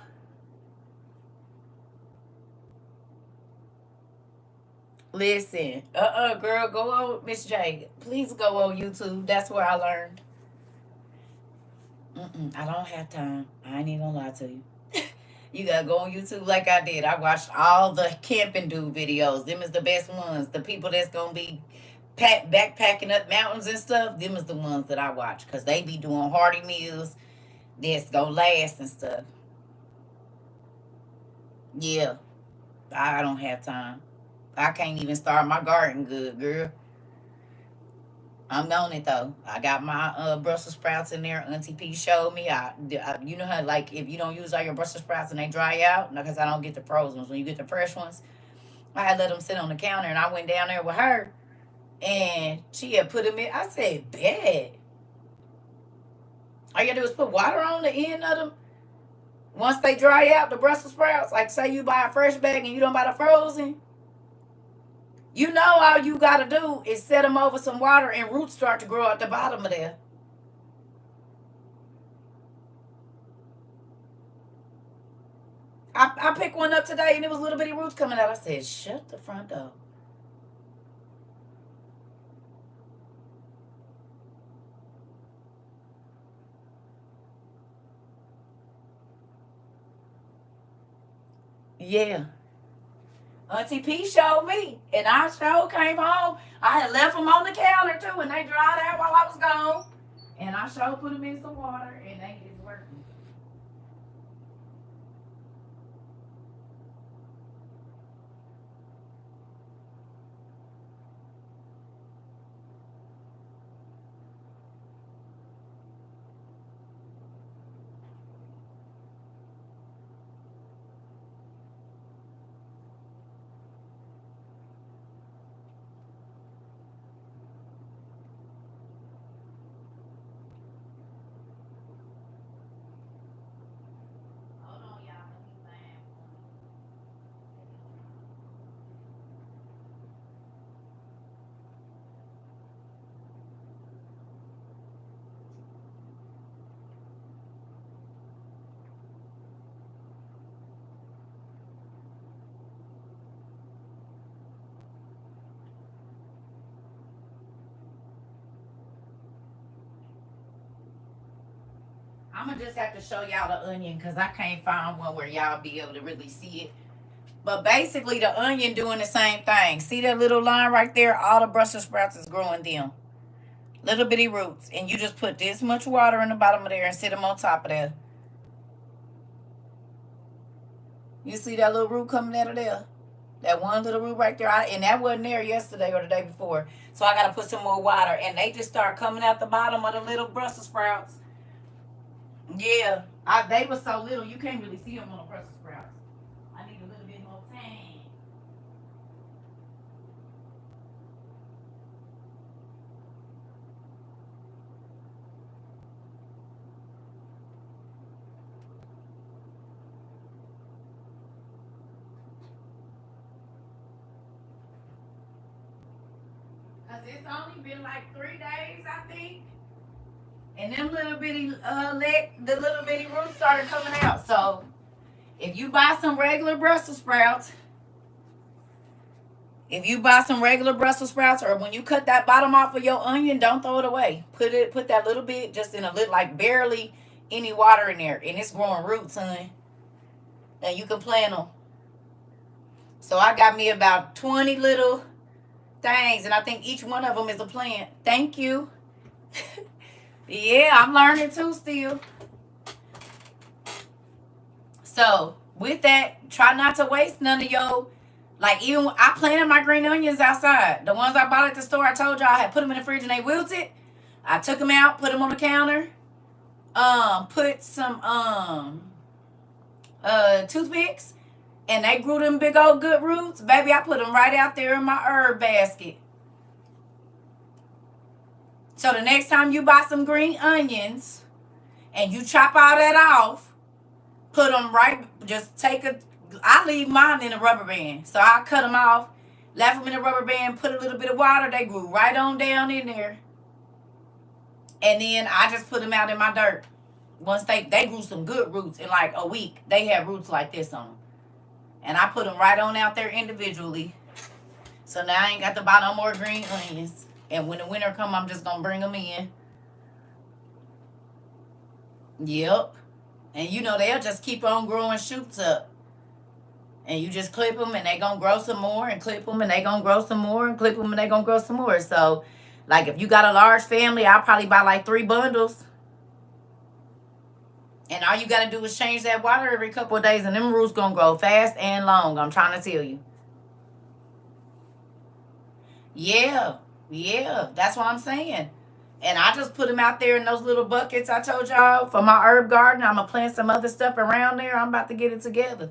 Listen, girl, go on, Miss J. Please go on YouTube. That's where I learned. I don't have time. I ain't even gonna lie to you. You gotta go on YouTube like I did. I watched all the camping dude videos. Them is the best ones. The people that's gonna be backpacking up mountains and stuff. Them is the ones that I watch because they be doing hearty meals that's gonna last and stuff. Yeah, I don't have time. I can't even start my garden good, girl. I'm on it though. I got my Brussels sprouts in there. Auntie P showed me. You know how, like, if you don't use all your Brussels sprouts and they dry out, because I don't get the frozen ones. When you get the fresh ones, I had let them sit on the counter, and I went down there with her, and she had put them in. I said, "Bet." All you gotta do is put water on the end of them. Once they dry out, the Brussels sprouts, like say you buy a fresh bag and you don't buy the frozen, you know all you gotta do is set them over some water and roots start to grow at the bottom of there. I picked one up today and it was little bitty roots coming out. I said, shut the front door. Yeah. Auntie P showed me, and I sure came home. I had left them on the counter too, and they dried out while I was gone. And I sure put them in some water, and they is working. Hold on, y'all. Let me find one. I'm gonna just have to show y'all the onion because I can't find one where y'all be able to really see it. But basically, the onion doing the same thing. See that little line right there? All the Brussels sprouts is growing them. Little bitty roots. And you just put this much water in the bottom of there and sit them on top of there. You see that little root coming out of there? That one little root right there. And that wasn't there yesterday or the day before. So I got to put some more water. And they just start coming out the bottom of the little Brussels sprouts. Yeah. They were so little, you can't really see them on the Brussels sprouts. I need a little bit more time. Because it's only been like 3 days, I think. And them little bitty the little bitty roots started coming out. So if you buy some regular Brussels sprouts, or when you cut that bottom off of your onion, don't throw it away. Put that little bit just in a little, like barely any water in there, and it's growing roots, honey. And you can plant them. So I got me about 20 little things, and I think each one of them is a plant. Thank you. Yeah, I'm learning too still. So with that, try not to waste none of your, like, even I planted my green onions outside. The ones I bought at the store, I told y'all I had put them in the fridge and they wilted. I took them out, put them on the counter. Put some toothpicks, and they grew them big old good roots, baby, I put them right out there in my herb basket. So the next time you buy some green onions and you chop all that off, put them right, just take I leave mine in a rubber band. So I cut them off, left them in a rubber band, put a little bit of water, they grew right on down in there. And then I just put them out in my dirt. Once they grew some good roots in like a week. They had roots like this on them. And I put them right on out there individually. So now I ain't got to buy no more green onions. And when the winter come, I'm just going to bring them in. Yep. And you know, they'll just keep on growing shoots up. And you just clip them and they going to grow some more, and clip them and they going to grow some more, and clip them and they going to grow some more. So, like, if you got a large family, I'll probably buy like 3 bundles. And all you got to do is change that water every couple of days, and them roots going to grow fast and long. I'm trying to tell you. Yeah. That's what I'm saying. And I just put them out there in those little buckets I told y'all for my herb garden. I'm going to plant some other stuff around there. I'm about to get it together.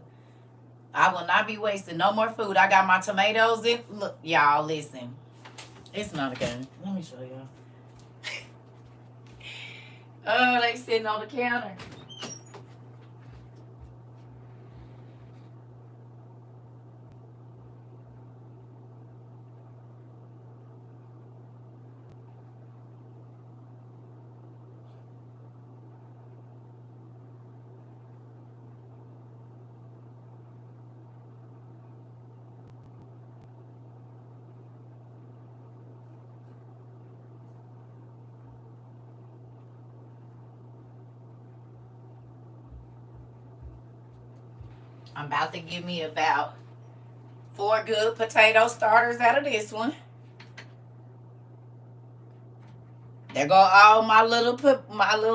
I will not be wasting no more food. I got my tomatoes in. Look, y'all, listen. It's not a game. Let me show y'all. Oh, they sitting on the counter. I'm about to give me about 4 good potato starters out of this one. There go all my little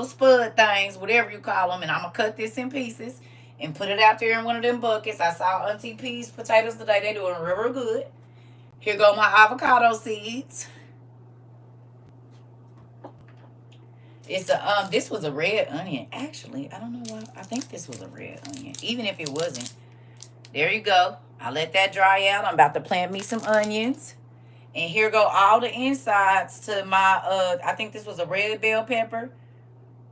spud things, whatever you call them, and I'm gonna cut this in pieces and put it out there in one of them buckets. I saw Auntie P's potatoes today. They doing real good. Here go my avocado seeds. It's a this was a red onion. Actually, I don't know why. I think this was a red onion. Even if it wasn't. There you go. I let that dry out. I'm about to plant me some onions. And here go all the insides to my I think this was a red bell pepper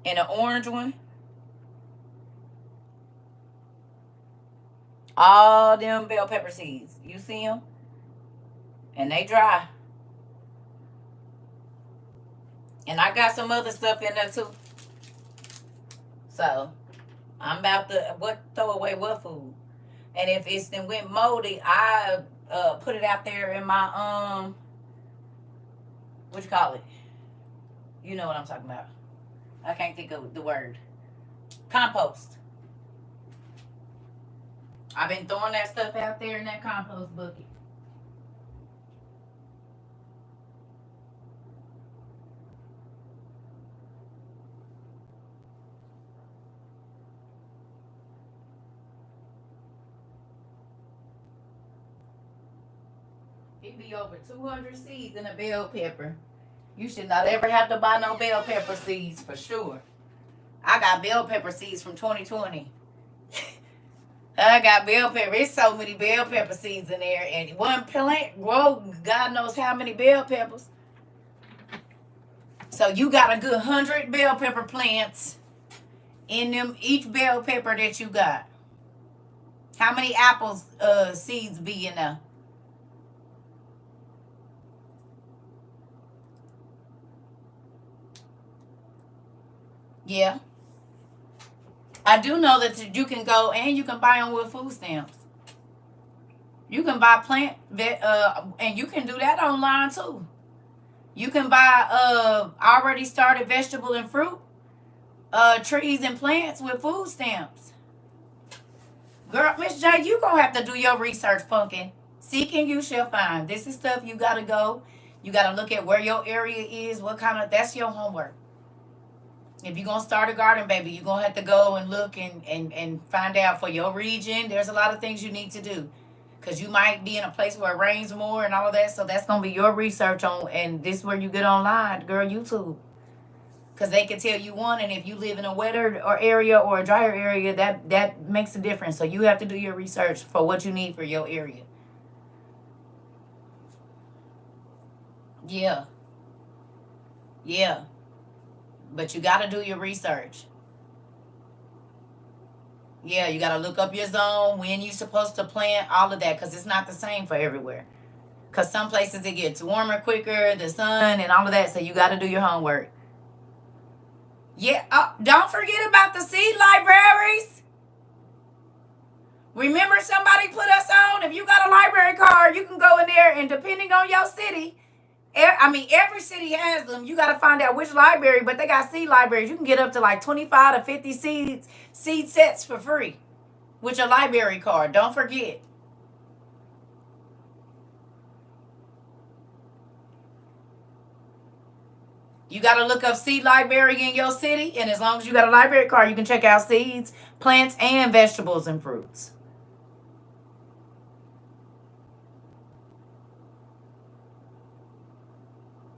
and an orange one. All them bell pepper seeds. You see them? And they dry. And I got some other stuff in there too. So I'm about to throw away what food. And if it's then went moldy, I put it out there in my what you call it? You know what I'm talking about. I can't think of the word. Compost. I've been throwing that stuff out there in that compost bucket. It be over 200 seeds in a bell pepper. You should not ever have to buy no bell pepper seeds for sure. I got bell pepper seeds from 2020. I got bell pepper. It's so many bell pepper seeds in there. And one plant grow God knows how many bell peppers. So you got a good 100 bell pepper plants in them, each bell pepper that you got. How many apples seeds be in there? Yeah. I do know that you can go and you can buy them with food stamps. You can buy and you can do that online too. You can buy already started vegetable and fruit trees and plants with food stamps. Girl, Miss J, you gonna have to do your research, pumpkin. Seek and you shall find. This is stuff you gotta go. You gotta look at where your area is, that's your homework. If you're going to start a garden, baby, you're going to have to go and look and find out for your region. There's a lot of things you need to do. Because you might be in a place where it rains more and all of that. So that's going to be your research on. And this is where you get online, girl, YouTube. Because they can tell you one, and if you live in a wetter or area or a drier area, that makes a difference. So you have to do your research for what you need for your area. Yeah. Yeah. But you got to do your research. Yeah, you got to look up your zone, when you're supposed to plant, all of that, because it's not the same for everywhere. Because some places it gets warmer quicker, the sun and all of that, so you got to do your homework. Yeah, don't forget about the seed libraries. Remember, somebody put us on. If you got a library card, you can go in there, and depending on your city, every city has them. You got to find out which library, but they got seed libraries. You can get up to like 25 to 50 seed sets for free with your library card. Don't forget. You got to look up seed library in your city, and as long as you got a library card, you can check out seeds, plants, and vegetables and fruits.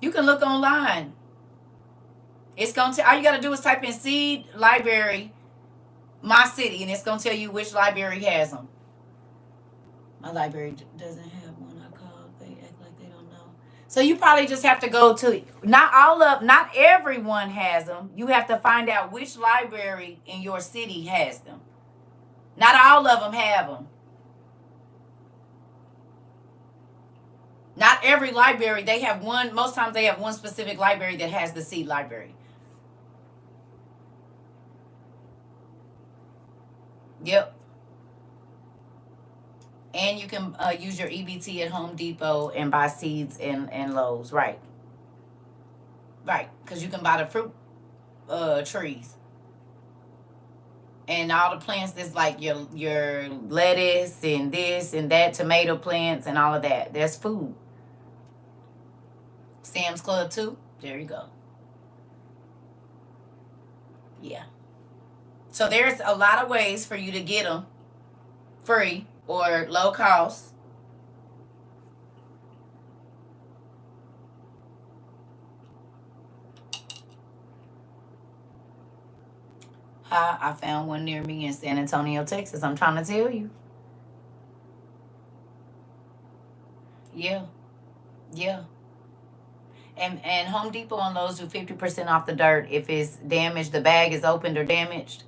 You can look online. It's going to all you got to do is type in seed library, my city, and it's going to tell you which library has them. My library doesn't have one. I called. They act like they don't know. So you probably just have to go to, not everyone has them. You have to find out which library in your city has them. Not all of them have them. Not every library, they have one, most times they have one specific library that has the seed library. Yep. And you can use your EBT at Home Depot and buy seeds and Lowe's. Right. Right. Because you can buy the fruit trees. And all the plants that's like your lettuce and this and that, tomato plants and all of that. That's food. Sam's Club too. There you go. Yeah. So there's a lot of ways for you to get them free or low cost. I found one near me in San Antonio, Texas. I'm trying to tell you. Yeah. Yeah. And Home Depot and Lowe's do 50% off the dirt if it's damaged, the bag is opened or damaged.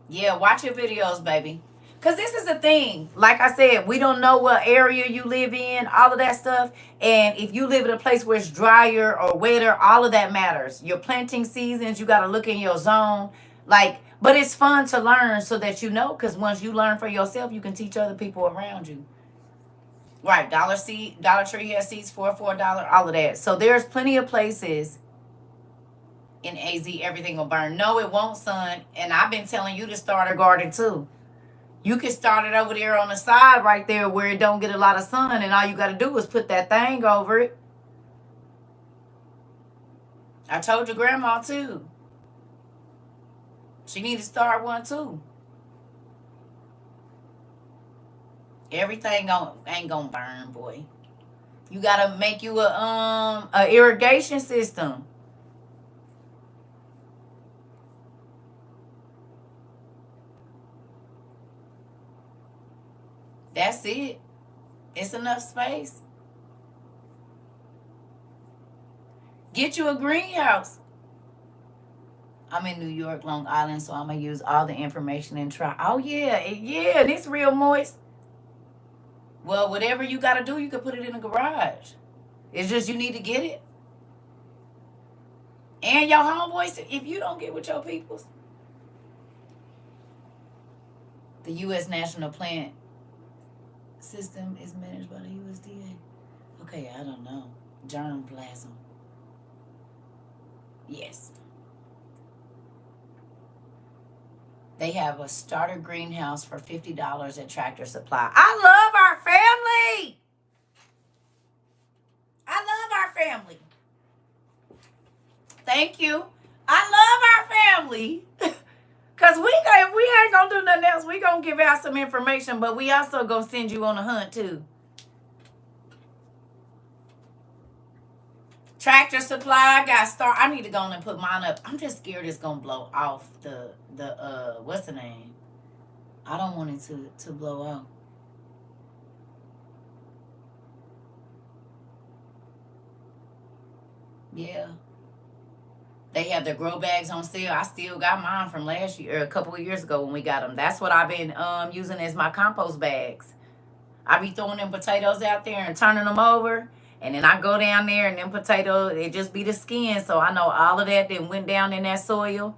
Yeah, watch your videos, baby. Because this is the thing. Like I said, we don't know what area you live in, all of that stuff. And if you live in a place where it's drier or wetter, all of that matters. Your planting seasons, you got to look in your zone. But it's fun to learn so that you know. Because once you learn for yourself, you can teach other people around you. Right, Dollar Tree has seeds for $4, all of that. So there's plenty of places in AZ, everything will burn. No, it won't, son. And I've been telling you to start a garden too. You can start it over there on the side right there where it don't get a lot of sun, and all you got to do is put that thing over it. I told your grandma too. She need to start one too. Everything ain't gonna burn, boy. You gotta make you a irrigation system. That's it. It's enough space. Get you a greenhouse. I'm in New York, Long Island, so I'm gonna use all the information and try. Oh yeah, and it's real moist. Well, whatever you got to do, you can put it in a garage. It's just you need to get it. And your homeboys, if you don't get with your peoples. The U.S. National Plant System is managed by the USDA. Okay, I don't know. Germplasm. Yes. They have a starter greenhouse for $50 at Tractor Supply. I love our family. I love our family. Thank you. I love our family. Because we ain't going to do nothing else. We going to give out some information, but we also going to send you on a hunt too. Tractor Supply got Star. I need to go on and put mine up. I'm just scared it's gonna blow off the what's the name? I don't want it to blow off. Yeah. They have their grow bags on sale. I still got mine from last year, a couple of years ago when we got them. That's what I've been using as my compost bags. I be throwing them potatoes out there and turning them over. And then I go down there and them potatoes, it just be the skin. So I know all of that then went down in that soil.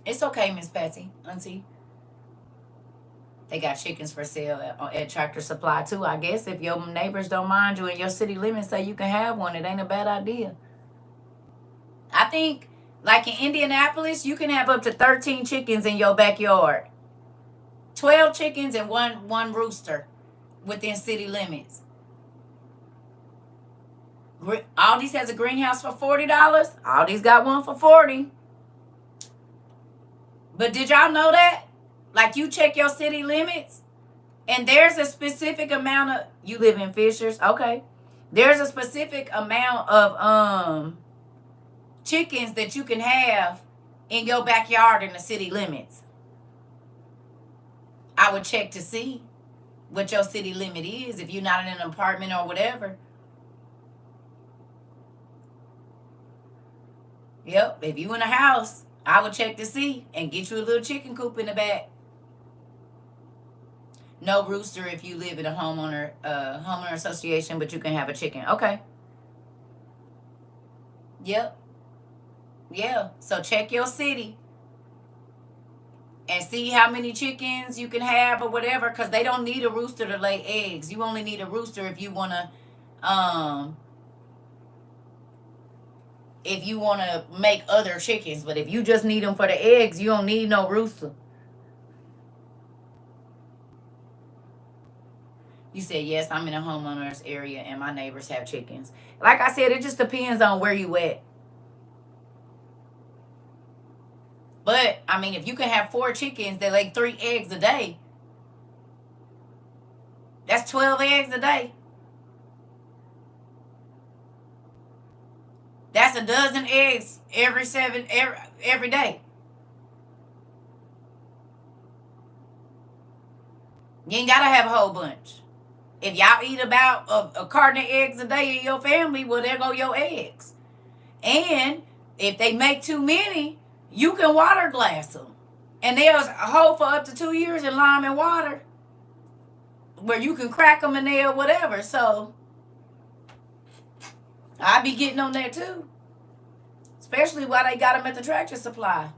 It's okay, Miss Patsy, auntie. They got chickens for sale at Tractor Supply too. I guess if your neighbors don't mind you and your city limits say you can have one, it ain't a bad idea. I think, like in Indianapolis, you can have up to 13 chickens in your backyard. 12 chickens and one rooster within city limits. Aldi's has a greenhouse for $40. Aldi's got one for $40. But did y'all know that? Like, you check your city limits, and there's a specific amount of, you live in Fishers, okay. There's a specific amount of chickens that you can have in your backyard in the city limits. I would check to see what your city limit is if you're not in an apartment or whatever. Yep, if you in a house, I would check to see and get you a little chicken coop in the back. No rooster if you live in a homeowner association, but you can have a chicken. Okay. Yep. Yeah. So check your city and see how many chickens you can have or whatever, because they don't need a rooster to lay eggs. You only need a rooster if you want to make other chickens. But if you just need them for the eggs, you don't need no rooster. You said, yes, I'm in a homeowner's area and my neighbors have chickens. Like I said, it just depends on where you at. But, I mean, if you can have 4 chickens that lay 3 eggs a day, that's 12 eggs a day. That's a dozen eggs every day. You ain't got to have a whole bunch. If y'all eat about a carton of eggs a day in your family, well, there go your eggs. And if they make too many, you can water glass them. And they'll hold for up to 2 years in lime and water, where you can crack them and they'll whatever. So I be getting on that too. Especially while they got them at the Tractor Supply.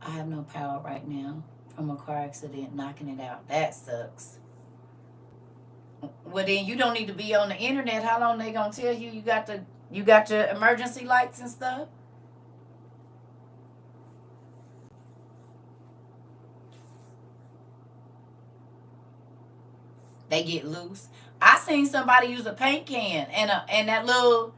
I have no power right now from a car accident knocking it out. That sucks. Well, then you don't need to be on the internet. How long they gonna tell you you got your emergency lights and stuff? They get loose. I seen somebody use a paint can and that little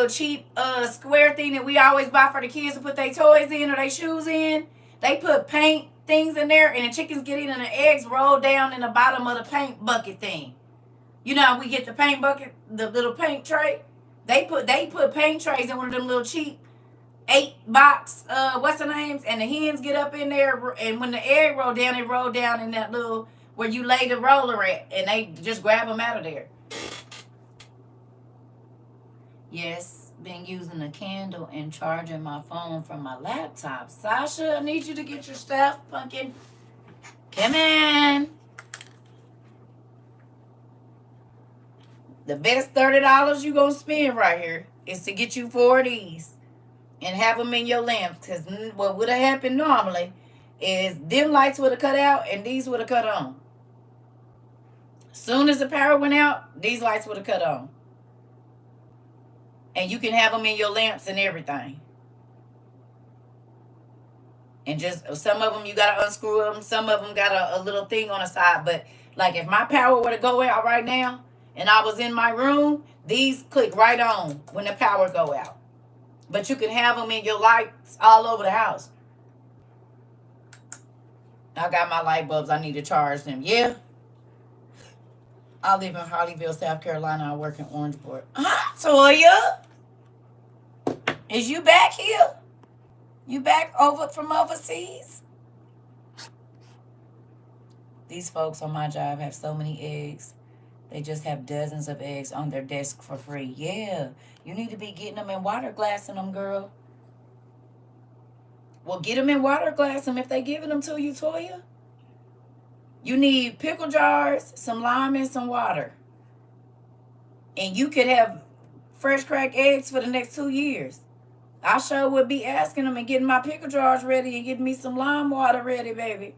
cheap square thing that we always buy for the kids to put their toys in or their shoes in. They put paint things in there, and the chickens get in and the eggs roll down in the bottom of the paint bucket thing. You know, we get the paint bucket, the little paint tray. They put paint trays in one of them little cheap 8-box what's the names, and the hens get up in there, and when the egg roll down, it roll down in that little where you lay the roller at, and they just grab them out of there. Yes, been using a candle and charging my phone from my laptop. Sasha, I need you to get your stuff, pumpkin. Come in. The best $30 you gonna spend right here is to get you 4 of these and have them in your lamps. Because what would have happened normally is them lights would have cut out and these would have cut on. Soon as the power went out, these lights would have cut on. And you can have them in your lamps and everything. And just some of them you got to unscrew them. Some of them got a little thing on the side. But like if my power were to go out right now and I was in my room, these click right on when the power go out. But you can have them in your lights all over the house. I got my light bulbs. I need to charge them. Yeah. I live in Hollyville, South Carolina. I work in Orangeport. Huh, Toya? Is you back here? You back over from overseas? These folks on my job have so many eggs. They just have dozens of eggs on their desk for free. Yeah. You need to be getting them in water glassing them, girl. Well, get them in water glass them if they giving them to you, Toya. You need pickle jars, some lime, and some water. And you could have fresh cracked eggs for the next 2 years. I sure would be asking them and getting my pickle jars ready and getting me some lime water ready, baby.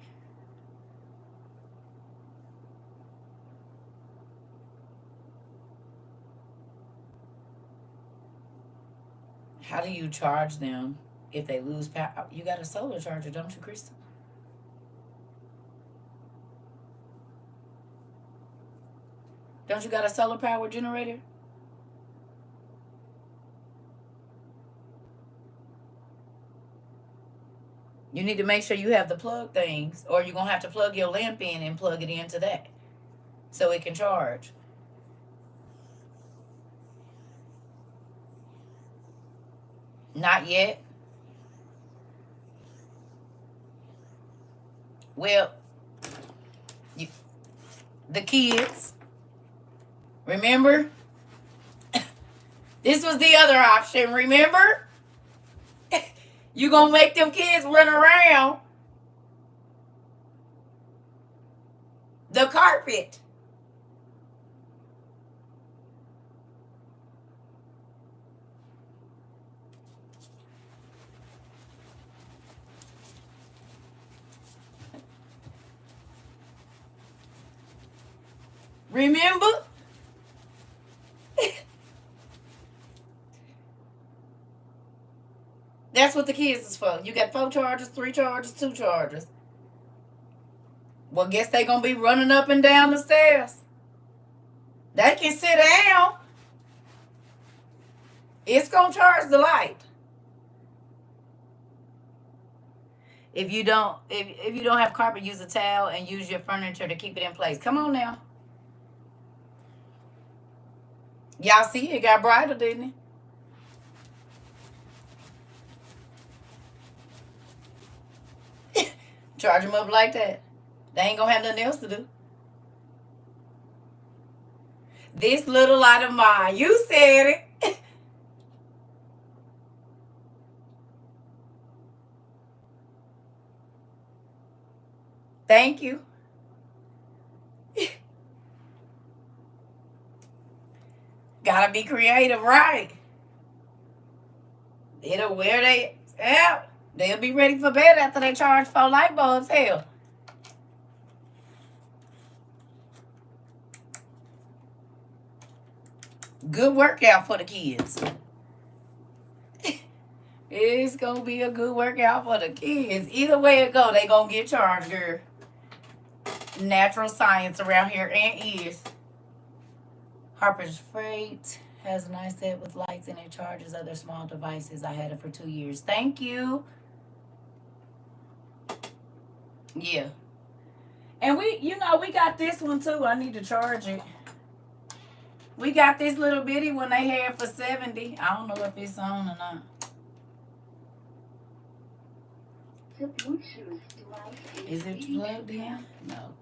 How do you charge them if they lose power? You got a solar charger, don't you, Krista? Don't you got a solar power generator? You need to make sure you have the plug things, or you're going to have to plug your lamp in and plug it into that so it can charge. Not yet. Well, the kids, remember? This was the other option, remember? You gonna make them kids run around the carpet. Remember? That's what the kids is for. You got 4 chargers, 3 chargers, 2 chargers. Well, guess they gonna be running up and down the stairs. They can sit down. It's gonna charge the light. If you don't have carpet, use a towel and use your furniture to keep it in place. Come on now. Y'all see it got brighter, didn't it? Charge them up like that. They ain't gonna have nothing else to do. This little light of mine. You said it. Thank you. Gotta be creative, right? It'll wear they out. They'll be ready for bed after they charge 4 light bulbs. Hell. Good workout for the kids. It's gonna be a good workout for the kids. Either way it go, they gonna get charged, girl. Natural science around here and is. Harper's Freight has a nice set with lights and it charges other small devices. I had it for 2 years. Thank you. Yeah. And we got this one too. I need to charge it. We got this little bitty one they had for $70. I don't know if it's on or not. The Bluetooth device Is it plugged in? No.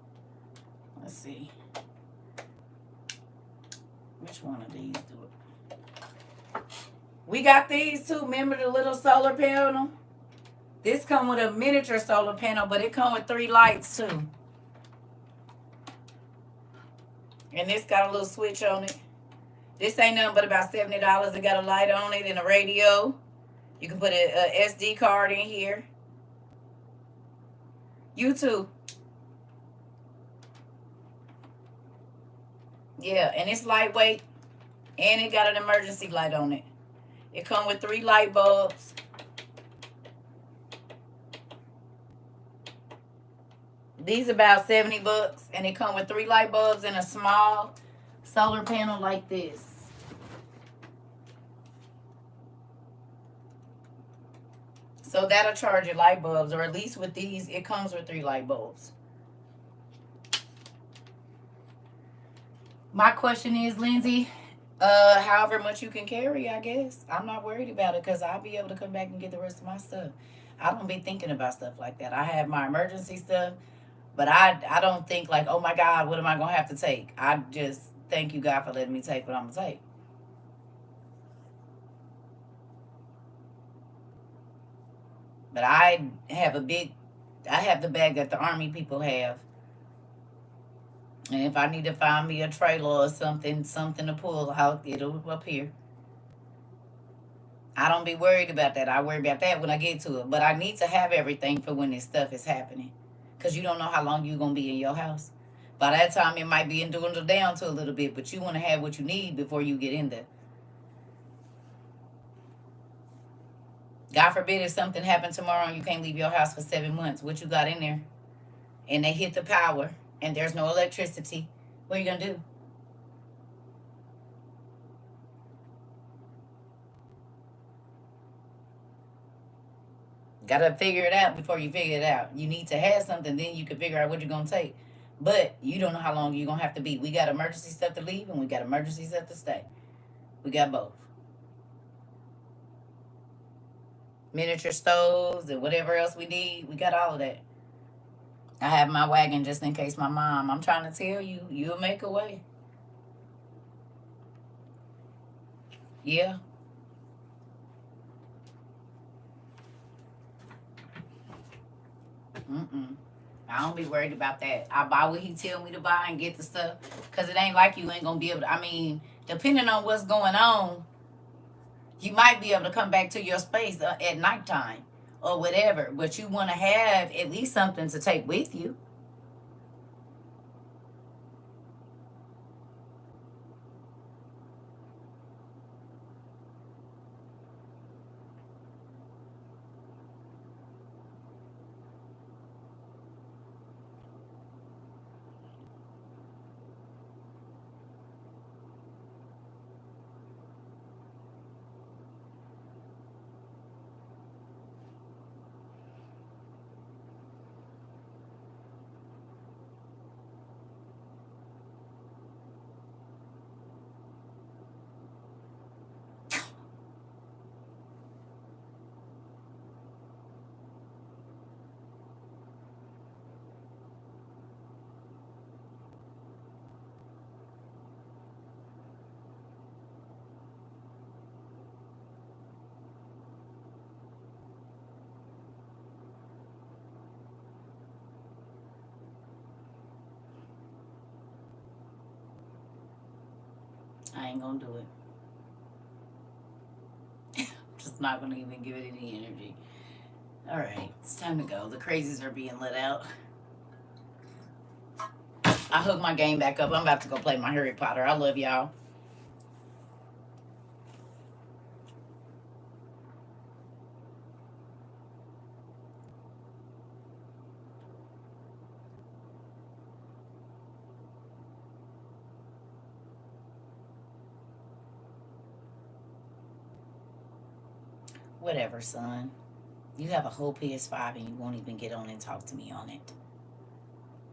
Let's see. Which one of these do it? We got these too. Remember the little solar panel? This come with a miniature solar panel, but it come with 3 lights too. And this got a little switch on it. This ain't nothing but about $70. It got a light on it and a radio. You can put a SD card in here. YouTube. Yeah, and it's lightweight. And it got an emergency light on it. It come with 3 light bulbs. These about $70, and it come with 3 light bulbs and a small solar panel like this. So that'll charge your light bulbs, or at least with these, it comes with 3 light bulbs. My question is, Lindsay, however much you can carry, I guess. I'm not worried about it because I'll be able to come back and get the rest of my stuff. I don't be thinking about stuff like that. I have my emergency stuff, but I don't think like, oh my God, what am I going to have to take? I just thank you, God, for letting me take what I'm going to take. But I have the bag that the Army people have. And if I need to find me a trailer or something to pull out, it'll appear. I don't be worried about that. I worry about that when I get to it. But I need to have everything for when this stuff is happening. Because you don't know how long you're going to be in your house. By that time, it might be dwindled down to a little bit. But you want to have what you need before you get in there. God forbid if something happened tomorrow and you can't leave your house for 7 months. What you got in there? And they hit the power. And there's no electricity. What are you going to do? Gotta figure it out before you figure it out. You need to have something, then you can figure out what you're gonna take. But you don't know how long you're gonna have to be. We got emergency stuff to leave and we got emergency stuff to stay. We got both. Miniature stoves and whatever else we need, we got all of that. I have my wagon just in case my mom. I'm trying to tell you, you'll make a way. Yeah. I don't be worried about that. I buy what he tell me to buy and get the stuff. Because it ain't like you ain't going to be able to. I mean, depending on what's going on, you might be able to come back to your space at nighttime or whatever. But you want to have at least something to take with you. I ain't going to do it. Just not going to even give it any energy. All right, it's time to go. The crazies are being let out. I hooked my game back up. I'm about to go play my Harry Potter. I love y'all. Whatever, son. You have a whole PS5 and you won't even get on and talk to me on it.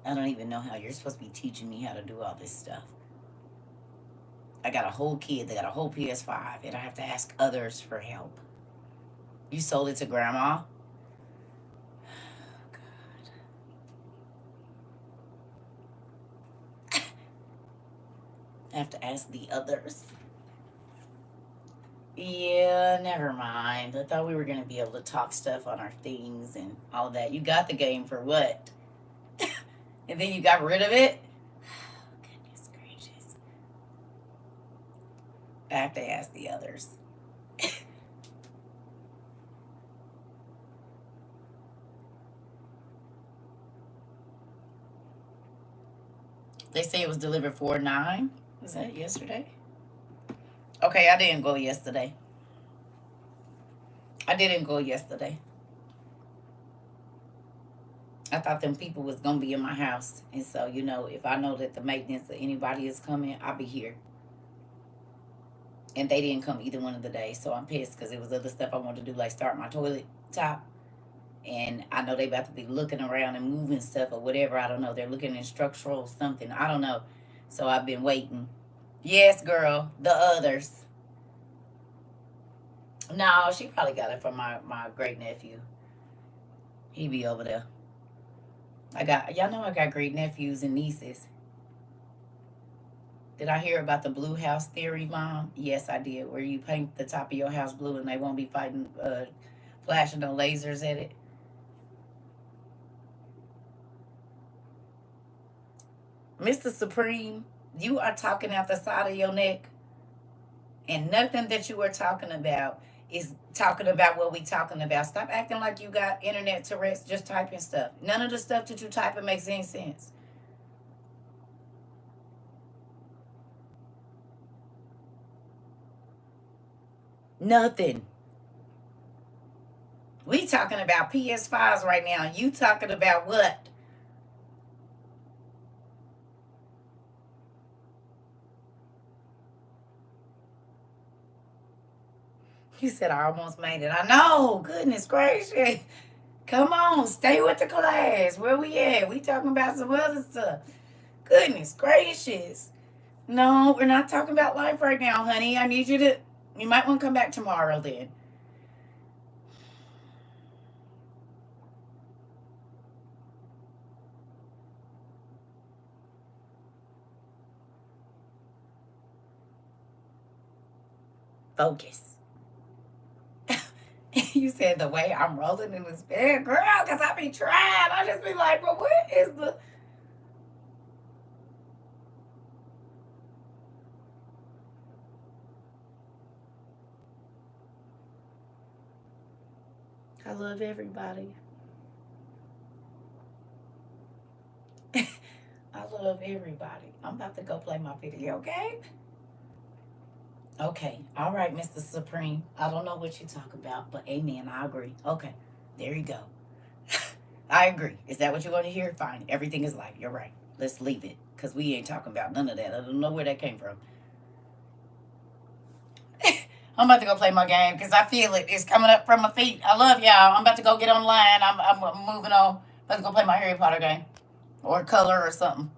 I don't even know how you're supposed to be teaching me how to do all this stuff. I got a whole kid that got a whole PS5 and I have to ask others for help. You sold it to grandma? Oh, God. I have to ask the others. Yeah, never mind. I thought we were going to be able to talk stuff on our things and all that. You got the game for what? And then you got rid of it? Oh, goodness gracious. I have to ask the others. They say it was delivered 4/9. Was that yesterday? Okay, I didn't go yesterday. I thought them people was gonna be in my house, and so if I know that the maintenance or anybody is coming, I'll be here. And they didn't come either one of the days. So I'm pissed because it was other stuff I wanted to do, like start my toilet top. And I know they about to be looking around and moving stuff or whatever. I don't know. They're looking in structural something. I don't know. So I've been waiting. Yes, girl. The others. No, she probably got it from my great nephew. He be over there. Y'all know I got great nephews and nieces. Did I hear about the blue house theory, Mom? Yes, I did. Where you paint the top of your house blue and they won't be fighting, flashing no lasers at it. Mr. Supreme, you are talking out the side of your neck, and nothing that you are talking about is talking about what we talking about. Stop acting like you got internet Tourette's just typing stuff. None of the stuff that you typing makes any sense. Nothing. We talking about PS5s right now. You talking about what? You said I almost made it. I know. Goodness gracious. Come on, stay with the class. Where we at? We talking about some other stuff. Goodness gracious. No, we're not talking about life right now, honey. I need you to. You might want to come back tomorrow then. Focus. You said the way I'm rolling in this bed, girl, because I be trying. I just be like, well, what is the. I love everybody. I love everybody. I'm about to go play my video game. Okay. All right, Mr. Supreme. I don't know what you talk about, but amen. I agree. Okay. There you go. I agree. Is that what you're going to hear? Fine. Everything is life. You're right. Let's leave it because we ain't talking about none of that. I don't know where that came from. I'm about to go play my game because I feel it. It's coming up from my feet. I love y'all. I'm about to go get online. I'm moving on. I'm about to go play my Harry Potter game or color or something.